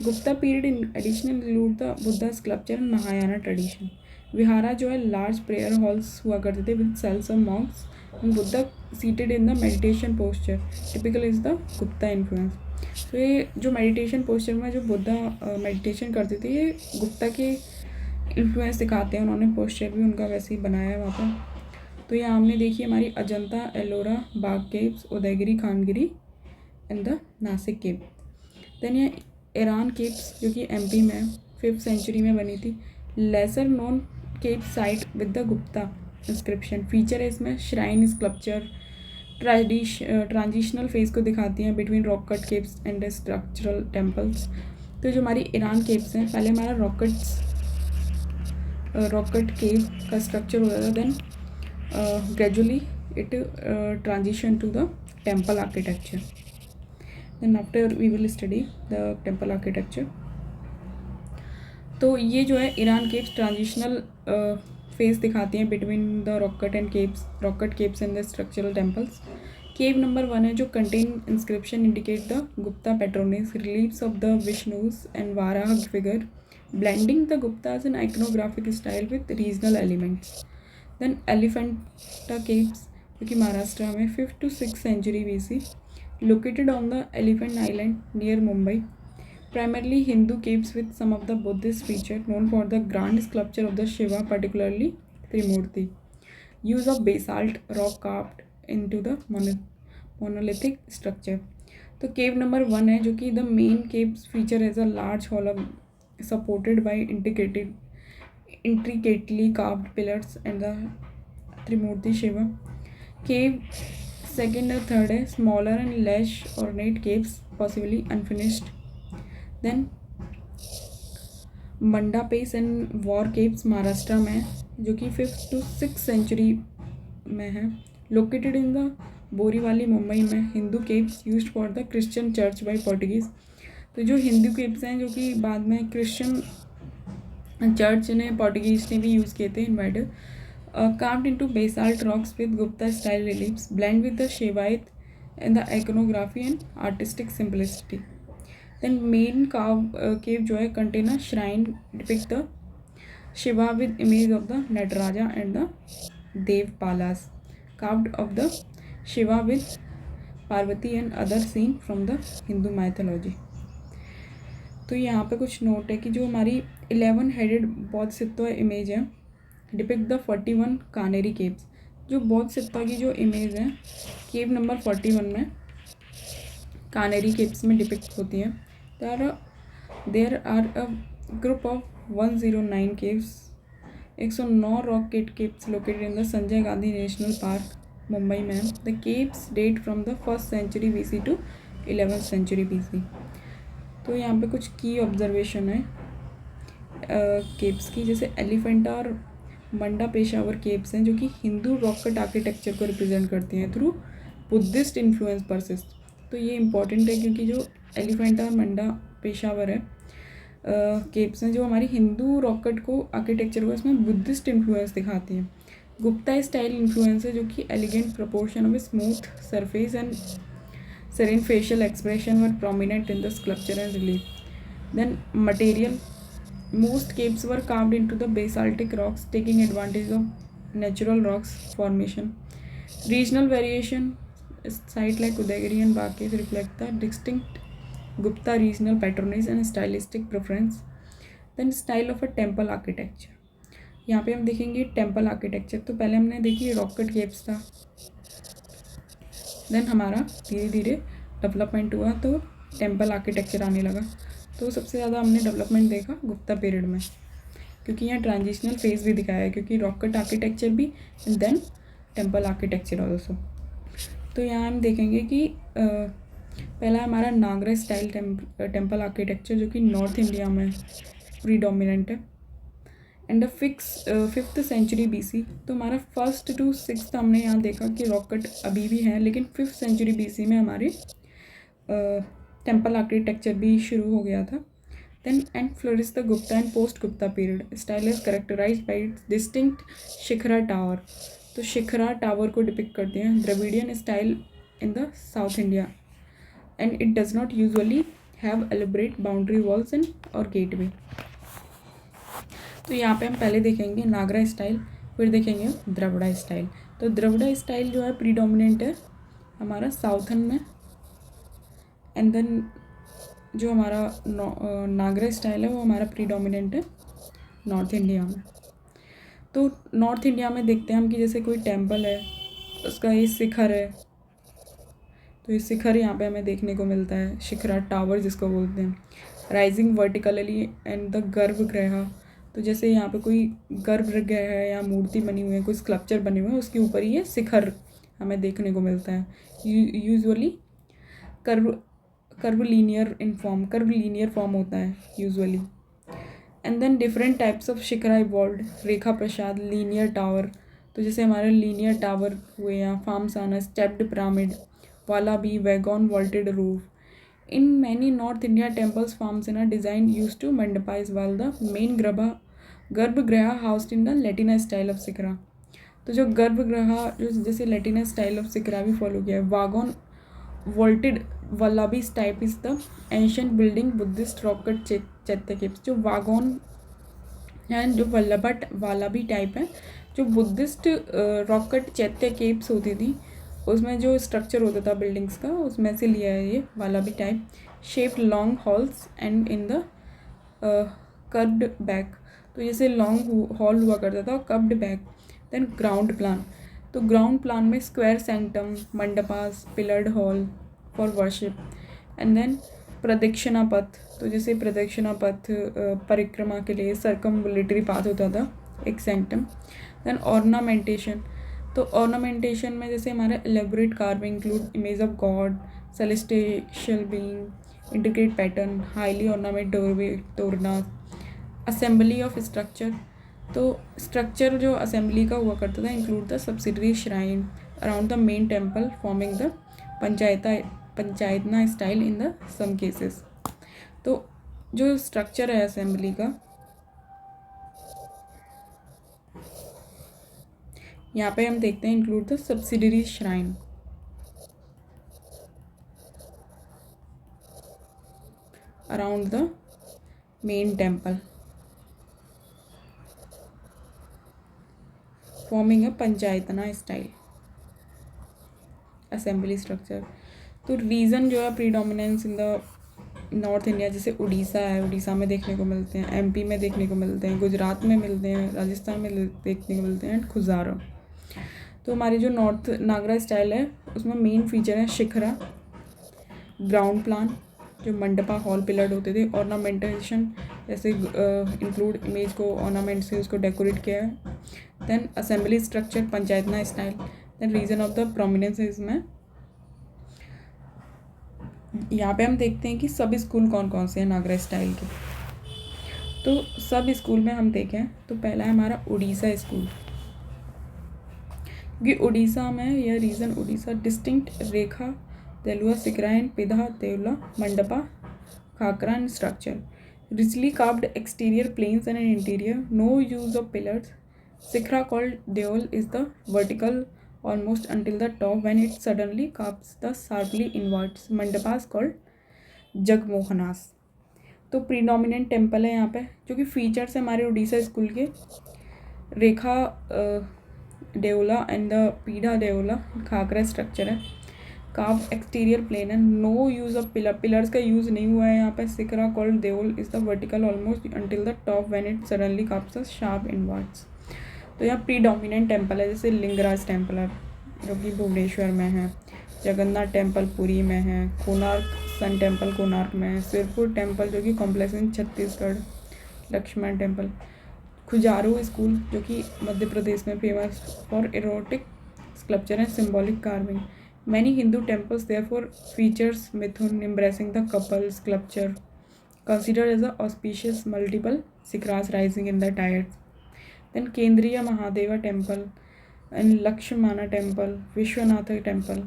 S2: Gupta period in additional include the Buddha sculpture and Mahayana tradition. Vihara जो है लार्ज प्रेयर हॉल्स हुआ करते थे with cells of monks and Buddha seated in the meditation posture, typical is the Gupta influence. तो ये जो मेडिटेशन पोस्चर में जो बुद्धा मेडिटेशन करते थे, ये गुप्ता के इन्फ्लुएंस दिखाते हैं. उन्होंने पोस्चर भी उनका वैसे ही बनाया है वहाँ पर. तो यहाँ हमने देखी हमारी Ajanta, Ellora, Bagh caves, Udayagiri, Khandagiri and the Nasik cave. Then ये ईरान केव्स जो कि MP में 5th सेंचुरी में बनी थी, lesser known cave site with the Gupta inscription. Feature है इसमें श्राइन स्कल्पचर, ट्रांजिशनल फेज को दिखाती हैं between rock cut caves and structural temples. तो जो हमारी ईरान केव्स हैं, पहले हमारा रॉकेट केव का स्ट्रक्चर होता था. Then gradually it transition to the temple architecture. Then after we will study the temple architecture. तो ये जो है ईरान केव्स ट्रांजिशनल फेज दिखाती हैं between the rocket caves and the structural temples. Cave number 1 है जो contain inscription indicate the Gupta patronage, reliefs of the Vishnu's and Varaha figure, blending the Guptas in iconographic style with regional elements. Then Elephanta Caves जो कि महाराष्ट्र में 5th to 6th century BC, located on the Elephant Island near Mumbai. primarily Hindu caves with some of the Buddhist feature, known for the grand sculpture of the Shiva, particularly Trimurti. Use of basalt rock carved into the monolithic structure. तो केव number 1 है, जो कि the main cave feature as a large hall supported by intricately carved pillars and the Trimurti Shiva. Cave second or third है smaller and less ornate caves, possibly unfinished. Then Mandapeshwar and वॉर caves Maharashtra में है, जो कि 5th to 6th century में है. Located in the Borivali Mumbai में. Hindu caves used for the Christian church by Portuguese. तो जो हिंदू केव्स हैं जो कि बाद में क्रिश्चियन चर्च ने पोर्टुगीज ने भी यूज़ किए थे, invited. carved into basalt rocks with Gupta style reliefs, blend with the Shivaite and the iconography and artistic simplicity. Then main cave जो है contain a shrine depict the Shiva with image of the Nataraja and the Devpalas, carved of the Shiva with Parvati and other scene from the Hindu mythology. तो यहाँ पे कुछ note है कि जो हमारी 11 हेडेड बोधिसत्व इमेज है डिपिक्ट द 41 कानेरी केव्स. जो बोधिसत्व की जो इमेज है केव नंबर 41 में कानेरी केव्स में डिपिक्ट होती है. There are a group of 109 caves. 109 rock caves located in the Sanjay Gandhi National Park Mumbai में. The caves date from the 1st century BC to 11th century BC. तो यहाँ पे कुछ की ऑब्जर्वेशन है केव्स की, जैसे एलिफेंटा और मंडा पेशावर केव्स हैं जो कि हिंदू रॉक कट आर्किटेक्चर को रिप्रेजेंट करती हैं थ्रू बुद्धिस्ट इन्फ्लुएंस परसिस्ट. तो ये इंपॉर्टेंट है क्योंकि जो एलिफेंटा और मंडा पेशावर है केव्स हैं जो हमारी हिंदू रॉक कट को आर्किटेक्चर को इसमें बुद्धिस्ट इन्फ्लुएंस दिखाती हैं. गुप्ता स्टाइल इन्फ्लुएंस है जो कि elegant proportion of smooth surface and serene facial expression were prominent in the sculpture and relief. Then material. Most caves were carved into the basaltic rocks, taking advantage of natural rocks formation. Regional variation. Sites like Udaigiri and Bakes reflect the distinct Gupta regional patronage and stylistic preference. Then style of a temple architecture. यहाँ पे हम देखेंगे temple architecture. तो पहले हमने देखी rocket caves था, then हमारा धीरे धीरे डेवलपमेंट हुआ तो टेम्पल आर्किटेक्चर आने लगा. तो सबसे ज़्यादा हमने डेवलपमेंट देखा गुप्ता पीरियड में, क्योंकि यहाँ ट्रांजिशनल फेज भी दिखाया है, क्योंकि रॉकेट आर्किटेक्चर भी and then temple architecture also. तो यहाँ हम देखेंगे कि पहला हमारा नागरा स्टाइल टेम्पल आर्किटेक्चर जो कि नॉर्थ इंडिया में प्रीडोमिनेंट है and the 5th century BC. तो हमारा 1st to 6th हमने यहाँ देखा कि रॉकेट अभी भी है, लेकिन 5th century BC में हमारे टेम्पल आर्किटेक्चर भी शुरू हो गया था. Then and flourish the Gupta and post Gupta period. Style is characterize by its distinct shikhara tower. तो शिखरा टावर को डिपिक्ट करते हैं. Dravidian style in the south India and it does not usually have elaborate boundary walls and और gateway. तो यहाँ पे हम पहले देखेंगे नागरा स्टाइल, फिर देखेंगे द्रविड़ा स्टाइल. तो द्रविड़ा स्टाइल जो है प्रीडोमिनेंट है हमारा साउथन में, एंड देन जो हमारा नागरा स्टाइल है वो हमारा प्रीडोमिनेंट है नॉर्थ इंडिया में. तो नॉर्थ इंडिया में देखते हैं हम कि जैसे कोई टेम्पल है, उसका ये शिखर है, तो ये शिखर यहाँ पे हमें देखने को मिलता है, शिखरा टावर जिसको बोलते हैं. राइजिंग वर्टिकली एंड द गर्भगृह. तो जैसे यहाँ पे कोई गर्भगृह है या मूर्ति बनी हुई है, कोई स्कल्पचर बने हुए हैं, उसके ऊपर ये शिखर हमें देखने को मिलता है. यूजुअली कर्व लीनियर फॉर्म होता है usually. And then different types of shikhara evolved. Rekha prasad, linear tower. तो जैसे हमारे लीनियर टावर हुए या phamsana, stepped pyramid, valabhi, wagon vaulted roof. In many North India temples, Farmsena design used to mandapas, while the main garbhagriha housed in the Latina style of shikhara. तो जो गर्भगृह जो जैसे लेटिना स्टाइल ऑफ सिकरा भी फॉलो किया है. Wagon vaulted valabhi type is the ancient building Buddhist rock cut chaitya caves. जो wagon and जो वल्लभी टाइप है, जो बुद्धिस्ट रॉकेट चैत्य केव्स होती थी, उसमें जो स्ट्रक्चर होता था बिल्डिंग्स का, उसमें से लिया है ये वाला भी type. Shaped long halls and in the curved back, तो जैसे लॉन्ग हॉल हुआ करता था और curved back. Then ground plan, तो ग्राउंड प्लान में square sanctum, mandapas, pillared hall for worship. And then pradakshina path, तो जैसे प्रदक्षिणा पथ परिक्रमा के लिए सर्कमवुलेटरी पाथ होता था एक सेंटम। देन ऑर्नामेंटेशन, तो ऑर्नामेंटेशन में जैसे हमारा elaborate carving include image of god, celestial being, intricate pattern, highly ornament doorway, torana. Assembly of structure, तो स्ट्रक्चर जो असेंबली का हुआ करता था include the subsidiary shrine around the main temple forming the panchayatana style in the some cases. तो जो structure है assembly का, यहाँ पे हम देखते हैं include the subsidiary shrine around the main temple forming a panchayatana style assembly structure. तो रीज़न जो है predominance in the North India, जैसे उड़ीसा है, उड़ीसा में देखने को मिलते हैं, एमपी में देखने को मिलते हैं, गुजरात में मिलते हैं, राजस्थान में देखने को मिलते हैं, एंड खुजारा। तो हमारी जो नॉर्थ नागरा स्टाइल है उसमें मेन फीचर है शिखरा, ग्राउंड प्लान, जो मंडपा हॉल पिलर्ड होते थे, ऑर्नामेंटेशन जैसे इंक्लूड इमेज को ऑर्नामेंट से उसको डेकोरेट किया है। Then assembly structure panchayatana style. Then region of the prominence इसमें यहाँ पे हम देखते हैं कि सब स्कूल कौन कौन से हैं नागरा स्टाइल के। तो सब स्कूल में हम देखें तो पहला है हमारा उड़ीसा स्कूल, क्योंकि उड़ीसा में यह region Orissa distinct rekha deula shikhara and pidha deula mandapa khakhara and structure, richly carved exterior planes and an interior, no use of pillars. Sikhra called Deol is the vertical almost until the top when it suddenly carves the sharply inwards. Mandapas called जगमोहनास। तो predominant temple है यहाँ पे, जो कि features है हमारे Orissa school के, रेखा देवला and the pidha deula khakhara structure है, कार्व एक्सटीरियर प्लेन है, नो यूज़ ऑफ पिलर्स का यूज़ नहीं हुआ है यहाँ पे। Shikhara called deul is the vertical almost until the top when it suddenly curves sharp inwards. तो यहाँ प्रीडोमिनेंट टेम्पल है, जैसे लिंगराज टेम्पल है जो कि भुवनेश्वर में है, जगन्नाथ टेम्पल पुरी में है, कोणार्क सन टेम्पल कोणार्क में है, सिरपुर टेम्पल जो कि complex in Chhattisgarh, Lakshman temple, Khajuraho school जो कि मध्य प्रदेश में famous for erotic sculpture and symbolic carving. Many Hindu temples therefore features Mithun embracing the couple sculpture, considered as a auspicious multiple Sikras rising in the tides. Then Kendriya Mahadeva temple and Lakshmana temple, Vishwanatha temple.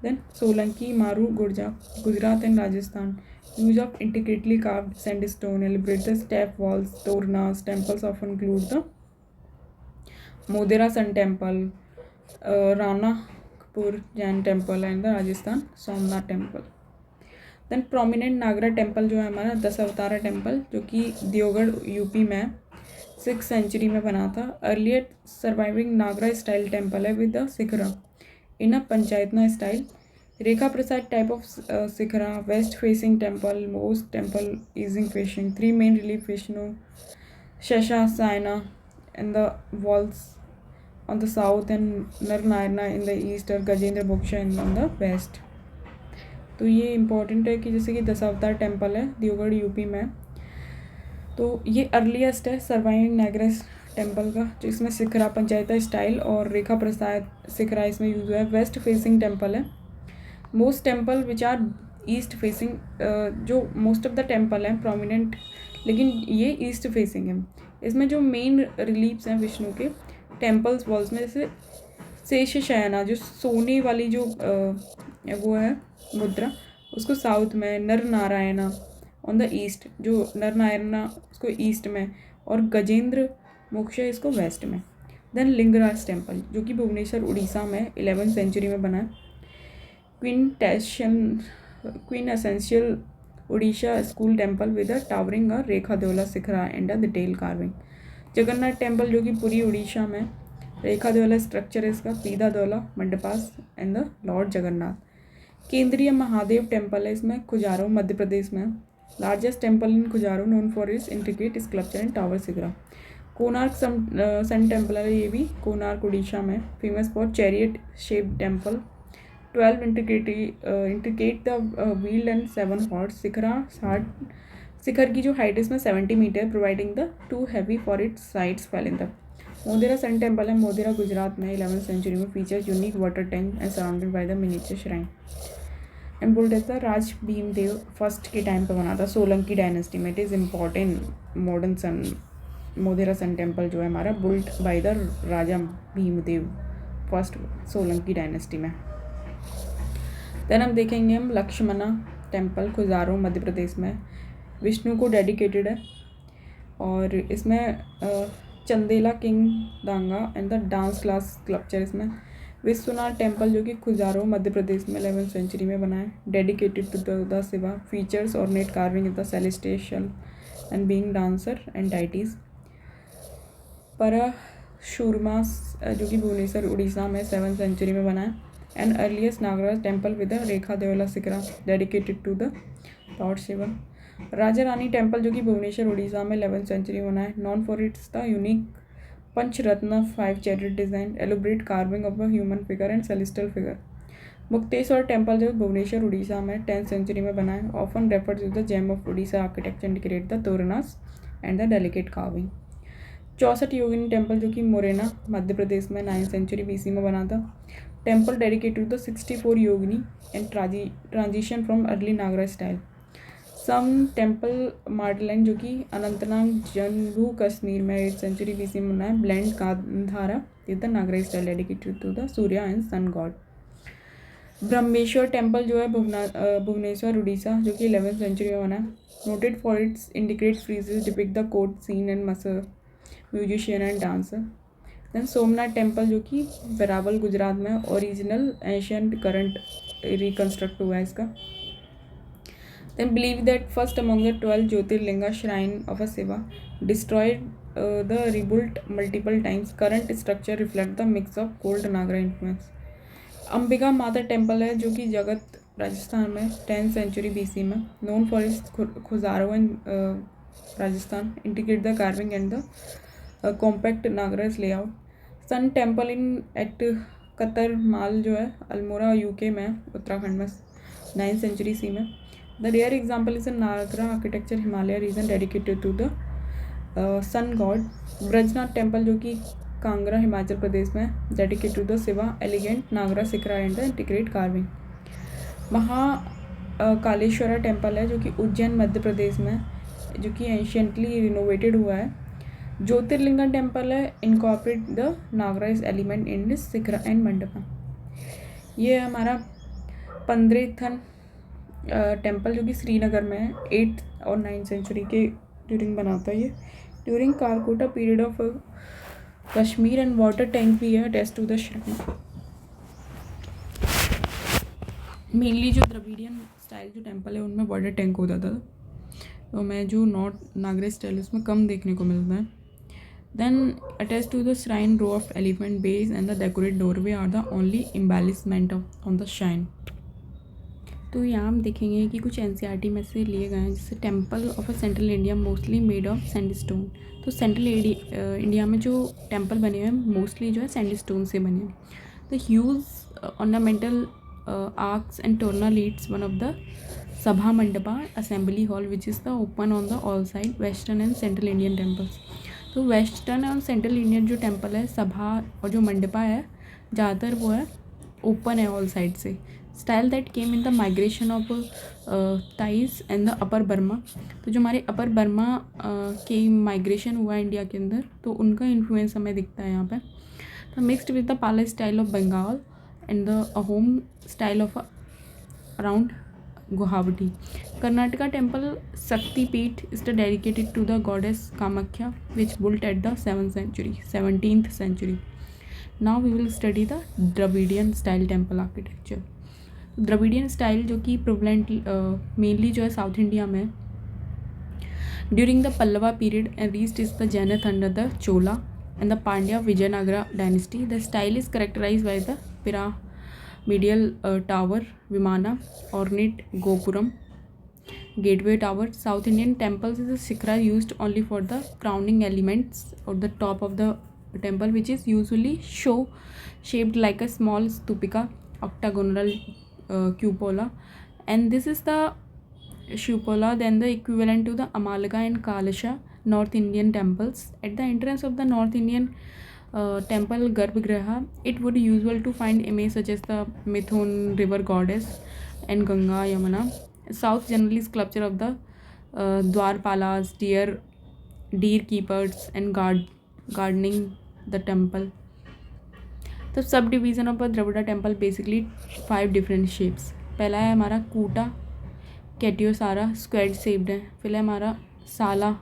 S2: Then Solanki, Maru, Gurja, Gujarat and Rajasthan. Use of intricately carved sandstone elaborate the step walls, tornas. Temples often include the Modera Sun temple, Rana Jain temple and the Rajasthan Somnath temple. Then prominent Nagara temple जो है हमारा Dashavatara temple, जो कि Deogarh UP में 6th century में बना था। Earlier surviving Nagara style temple है with the shikhara in a panchayatana style. Rekha prasada type of shikhara, west facing temple, most temple easing facing, 3 main relief Vishnu, Sheshashayana and the walls on the south and Narnayana in the east और Gajendra moksha on the west। तो ये important है कि जैसे कि Dashavatar temple है Deogarh UP में, तो ये अर्लीस्ट है सर्वाइविंग नागरा टेम्पल का, जो इसमें सिखरा पंचायता स्टाइल और रेखा प्रसाद सिखरा इसमें यूज हुआ है। वेस्ट फेसिंग टेम्पल है। Most temple which are east facing, जो मोस्ट ऑफ द टेम्पल हैं प्रोमिनेंट, लेकिन ये ईस्ट फेसिंग है। इसमें जो मेन रिलीफ्स हैं विष्णु के टेम्पल्स वॉल्स में, जैसे शेष शयना जो सोने वाली जो वो है मुद्रा, उसको साउथ में, नर नारायणा ऑन द ईस्ट, जो नर नारायणा उसको ईस्ट में, और गजेंद्र मोक्ष इसको वेस्ट में। देन लिंगराज टेम्पल जो कि भुवनेश्वर उड़ीसा में 11th सेंचुरी में बना है। Queen essential Orissa school temple with a towering a Rekha Deula shikhara and a detail carving. Jagannath temple जो कि पूरी उड़ीसा में, रेखा देवला स्ट्रक्चर है इसका, Pida Deula mandapas and the lord Jagannath. Kandariya Mahadev temple है इसमें, खुजारो मध्य प्रदेश में। Largest temple in Khajuraho known for its intricate sculpture and tower shikhara. Konark sun temple है ये भी कोणार्क उड़ीसा में, famous for chariot shaped temple. 12 intricate the wheel and 7 horse. Shikhar की जो हाइट इसमें 70 metre, providing the to heavy for its sides fail in the. Modhera sun temple है मोधेरा गुजरात में, 11th century में, features unique water tank and surrounded by the miniature shrine. And built था Raj Bhimdev first के time पे बना था सोलंकी डायनेस्टी में। It is important modern sun Modhera sun temple जो है हमारा built by the Raja Bhimdev first Solanki dynasty में। देन हम देखेंगे हम लक्ष्मणा टेम्पल खुजारो मध्य प्रदेश में, विष्णु को डेडिकेटेड है। और इसमें Chandela king Danga and the dance class sculpture इसमें। विश्वनाथ टेम्पल जो कि खुजारो मध्य प्रदेश में 11th सेंचुरी में बना है, dedicated to the Shiva. Features और net carving in the celestial and being dancer and deities. Parashuramas जो कि भुवनेश्वर उड़ीसा में 7th सेंचुरी में बना है। And earliest Nagaraj temple with Rekha Deula shikhara, dedicated to the lord Shiva. Raja Rani temple जो कि भुवनेश्वर उड़ीसा में 11th सेंचुरी में बना है, known for its the unique Pancharatna 5 chariot design, elaborate carving of a human figure and celestial figure. Mukteshwar temple जो भुवनेश्वर उड़ीसा में 10th सेंचुरी में बना है, often referred to the gem of Orissa architecture indicate the toranas and the delicate carving. 64 Yogini temple जो कि मोरेना मध्य प्रदेश में 9th century BC में बना था। Temple dedicated to the 64 Yogini and transition from early Nagara style. Some temple Martand जो कि अनंतनाग जम्मू कश्मीर में 8th सेंचुरी BC में बना है, blend Gandhara with the Nagara style, dedicated to the Surya and sun god. Brahmeshwar temple जो है भुवनेश्वर उड़ीसा जो कि 11th सेंचुरी में बना है, noted for its indicate friezes depict the court scene and musician and dancer. Then Somnath temple जो कि वेरावल गुजरात में, ओरिजिनल एंशियंट करंट रिकन्स्ट्रक्ट हुआ है इसका। Then believe that first among the 12 Jyotirlinga shrine of a Shiva, destroyed the rebuilt multiple times. Current structure reflect the mix of cold Nagara influence. Ambika माता temple है जो कि जगत राजस्थान में 10th सेंचुरी BC में, known for its Khajuraho and Rajasthan, integrate the carving and the compact Nagaras layout. Sun temple in at Katarmal जो है Almora UK में, उत्तराखंड में 9th सेंचुरी C में। The rare example is a Nagra architecture Himalaya region dedicated to the sun god. Brajnath temple जो कि कांगड़ा हिमाचल प्रदेश में, dedicated to the Shiva, elegant Nagara shikhara and the integrate carving. Mahakaleshwara temple है जो कि उज्जैन मध्य प्रदेश में, जो कि एंशियंटली रिनोवेटेड हुआ है। ज्योतिर्लिंगा टेम्पल है, incorporate the Nagarize element in this shikhara and mandapa. ये है हमारा पंद्रेथन टेम्पल जो कि श्रीनगर में है, 8th और 9th सेंचुरी के ड्यूरिंग बना था ये, during Karkota period of Kashmir, and water tank भी है attach to the shrine. Mainly जो द्रविडियन स्टाइल जो टेम्पल है उनमें वाटर टैंक होता था, तो मैं जो नॉर्थ नागरा स्टाइल उसमें कम देखने को मिलता है। Then attach to the shrine row of elephant base and the decorate doorway are the only embellishment on the shrine. तो यहाँ हम देखेंगे कि कुछ NCERT में से लिए गए हैं, जैसे temple of a central India mostly made of sandstone. तो सेंट्रल इंडिया में जो टेम्पल बने हुए हैं मोस्टली जो है सैंडस्टोन से बने हैं। The huge ornamental arcs and torana leads one of the sabha mandapa assembly hall which is the open on the all side western and central Indian temples. तो वेस्टर्न और सेंट्रल इंडियन जो टेम्पल है, सभा और जो मंडपा है, ज़्यादातर वो है ओपन है ऑल साइड से। Style that came in the migration of Tais and the upper Burma. तो जो हमारे अपर बर्मा के माइग्रेशन हुआ इंडिया के अंदर, तो उनका इन्फ्लुएंस हमें दिखता है यहाँ पे। तो mixed with the Pala style of Bengal and the Ahom style of around Guwahati. Karnataka temple Shaktipeeth is the dedicated to the goddess Kamakhya which built at the 17th century. Now we will study the Dravidian style temple architecture. Dravidian style जो कि prevalent mainly जो है south India में, during the Pallava period and reached is the zenith under the Chola and the Pandya Vijayanagara dynasty. The style is characterize by the medial tower Vimana, ornate Gopuram, gateway tower. South Indian temples is a shikhra used only for the crowning elements or the top of the temple, which is usually show shaped like a small stupika, octagonal cupola, and this is the Shupola, then the equivalent to the Amalaka and Kalasha North Indian temples. At the entrance of the North Indian temple Garbhagriha, it would be usual to find images such as the Mithun river goddess and Ganga Yamuna. South generally sculpture of the Dwarpalas, deer keepers, and gardening the temple. तो sub division of Dravida temple basically 5 different shapes. पहला है हमारा कूटा कैटियोसारा, squad shaped है. फिर है हमारा साला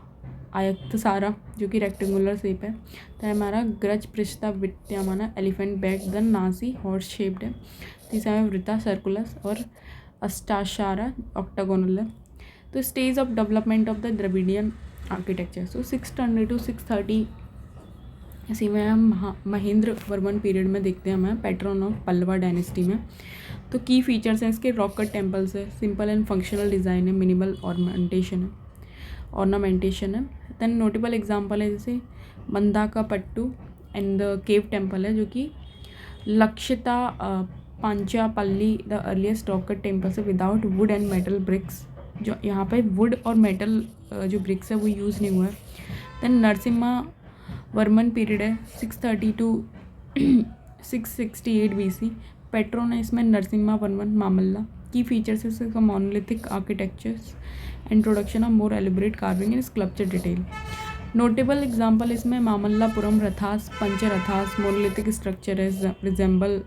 S2: आयतसारा जो कि रेक्टेंगुलर शेप है. तो है हमारा ग्रज पृष्ठा विद्यमाना elephant back the Nasi horse shaped है. तीसरा है वृता सर्कुलस और अष्टाशारा ऑक्टागोनल है. तो stage of development of the Dravidian architecture. So 600 to 630 इसी में हम महेंद्र वर्मन पीरियड में देखते हैं हमें पैट्रन ऑफ पल्लवा डायनेस्टी में. तो की फीचर्स हैं इसके रॉक कट टेम्पल्स है, सिंपल एंड फंक्शनल डिज़ाइन है, मिनिमल ऑर्नामेंटेशन है. देन नोटेबल एग्जांपल है जैसे Mandagapattu and the cave temple है जो कि Lakshita Panchapalli the earliest rock cut temples है without wood and metal bricks. जो यहाँ पे वुड और मेटल जो ब्रिक्स है वो यूज़ नहीं हुआ है. देन नरसिम्हा वर्मन पीरियड है 630 to 668 BC. पेट्रोन है इसमें नरसिम्हा वर्मन मामल्ला. की फीचर्स इसका monolithic architectures, introduction of more elaborate carving and sculpture detail. Notable example इसमें मामल्लापुरम रथास पंचरथास मोनोलिथिक स्ट्रक्चर है रिजेंबल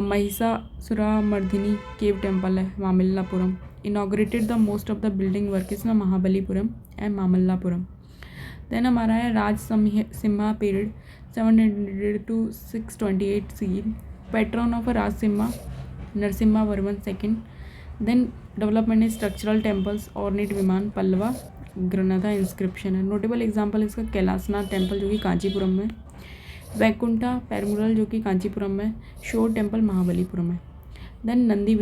S2: महिषासुरमर्दिनी केव टेम्पल है Mamallapuram. Inaugurated the most of the building work is Mahabalipuram and Mamallapuram. Then हमारा है Rajasimha period 700 to 628 CE. Patron of Rajasimha Narasimhavarman second. Then development in structural temples ornate vimana Pallava Grantha inscription है. Notable example इसका Kailasanath temple जो कि कांचीपुरम में, वैकुंठा पेरमुरल जो कि कांचीपुरम में, शोर टेम्पल महाबलीपुरम है. Then Nandi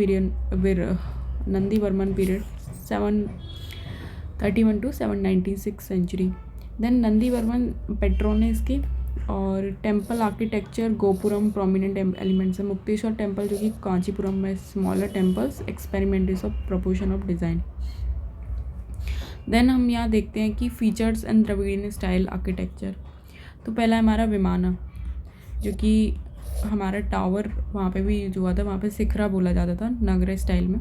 S2: Varman period 731 to 796 century. Then Nandivarman patron है इसकी. और temple architecture gopuram prominent elements है. मुक्तेश्वर टेम्पल जो कि कांचीपुरम में, smaller temples experiments of proportion of design. Then हम यहाँ देखते हैं कि features and Dravidian style architecture. तो पहला है हमारा विमाना जो कि हमारा टावर वहाँ पे भी यूज हुआ था, वहाँ पे शिखरा बोला जाता था नगरा स्टाइल में.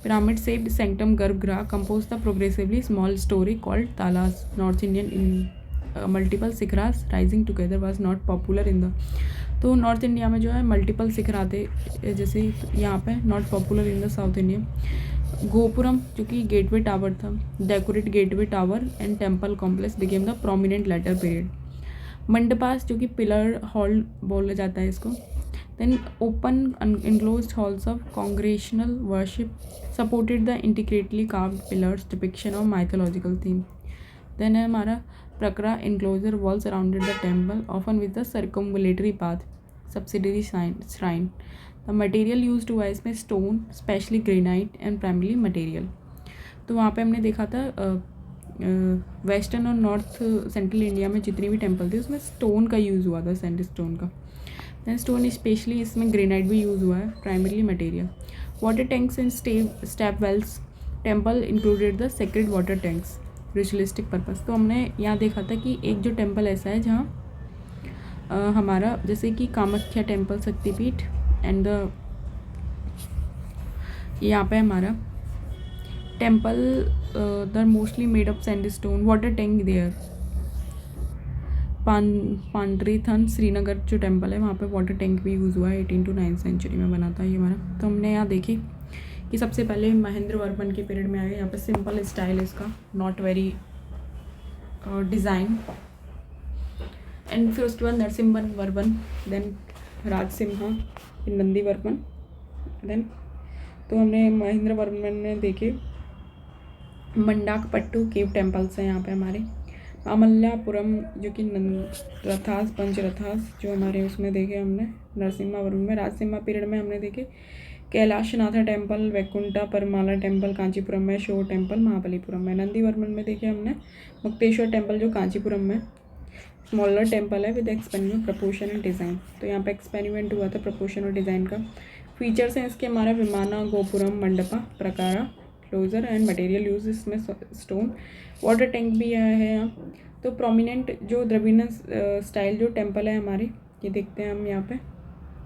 S2: Pyramid shaped sanctum garbhagriha compose the progressively small storey called talas. North Indian in multiple shikharas rising together was not popular in the. तो नॉर्थ इंडिया में जो है मल्टीपल शिखरा थे, जैसे यहाँ पे not popular in the south India. Gopuram जो कि गेटवे टावर था, decorate gateway tower and temple complex became the prominent later period. Mandapas जो कि पिलर हॉल बोला जाता है इसको. Then open enclosed halls of congregational worship supported the intricately carved pillars depiction of mythological theme. Then है हमारा प्रकरा enclosure walls surrounded the temple often with the circumambulatory path subsidiary shrine. The material used हुआ है इसमें stone specially granite and primarily material. तो वहाँ पे हमने देखा था वेस्टर्न और नॉर्थ सेंट्रल इंडिया में जितनी भी टेम्पल थे उसमें स्टोन का यूज़ हुआ था, सैंडस्टोन का. दैन स्टोन स्पेशली इसमें ग्रेनाइट भी यूज़ हुआ है, primarily material. Water tanks and step wells. Temple included the sacred water tanks ritualistic purpose. तो हमने यहाँ देखा था कि एक जो टेम्पल ऐसा है जहाँ हमारा जैसे कि Kamakhya temple Shaktipeeth and the यहाँ पे हमारा टेम्पल दर mostly made of sandstone. Water tank there. Pandrethan Srinagar जो टेम्पल है वहाँ पे वाटर टैंक भी यूज़ हुआ है, 18 to 9 सेंचुरी में बना था ये हमारा. तो हमने यहाँ देखी कि सबसे पहले महेंद्र वर्मन के पीरियड में आया. यहाँ पे सिंपल स्टाइल इसका, नॉट वेरी डिज़ाइन. एंड फिर उसके बाद नरसिम्हा वर्मन, देन राज सिम्हा, नंदी वर्मन. देन तो हमने महेंद्र वर्मन ने देखे मंडाक पट्टू केव टेम्पल्स हैं यहाँ पे हमारे. अमल्लापुरम जो कि रथास पंचरथास जो हमारे उसमें देखे हमने नरसिम्हावरम में। राजसिम्हा पीरियड में हमने देखे कैलाशनाथा टेम्पल, वैकुंठा परमाला टेम्पल कांचीपुरम में, शोर टेम्पल महाबलीपुरम में। नंदीवर्मन में देखे हमने मुक्तेश्वर टेम्पल जो कांचीपुरम में स्मॉलर टेम्पल है with experiment proportion and design. तो यहाँ पे एक्सपेरिमेंट हुआ था प्रपोर्शन और डिज़ाइन का। फीचर्स हैं इसके हमारा विमाना, गोपुरम, मंडपा, प्रकारा, क्लोजर एंड मटेरियल यूज इसमें स्टोन। वाटर टैंक भी है यहाँ। तो प्रोमिनेंट जो द्रविड़न स्टाइल जो टेम्पल है हमारे, ये देखते हैं हम यहाँ पे।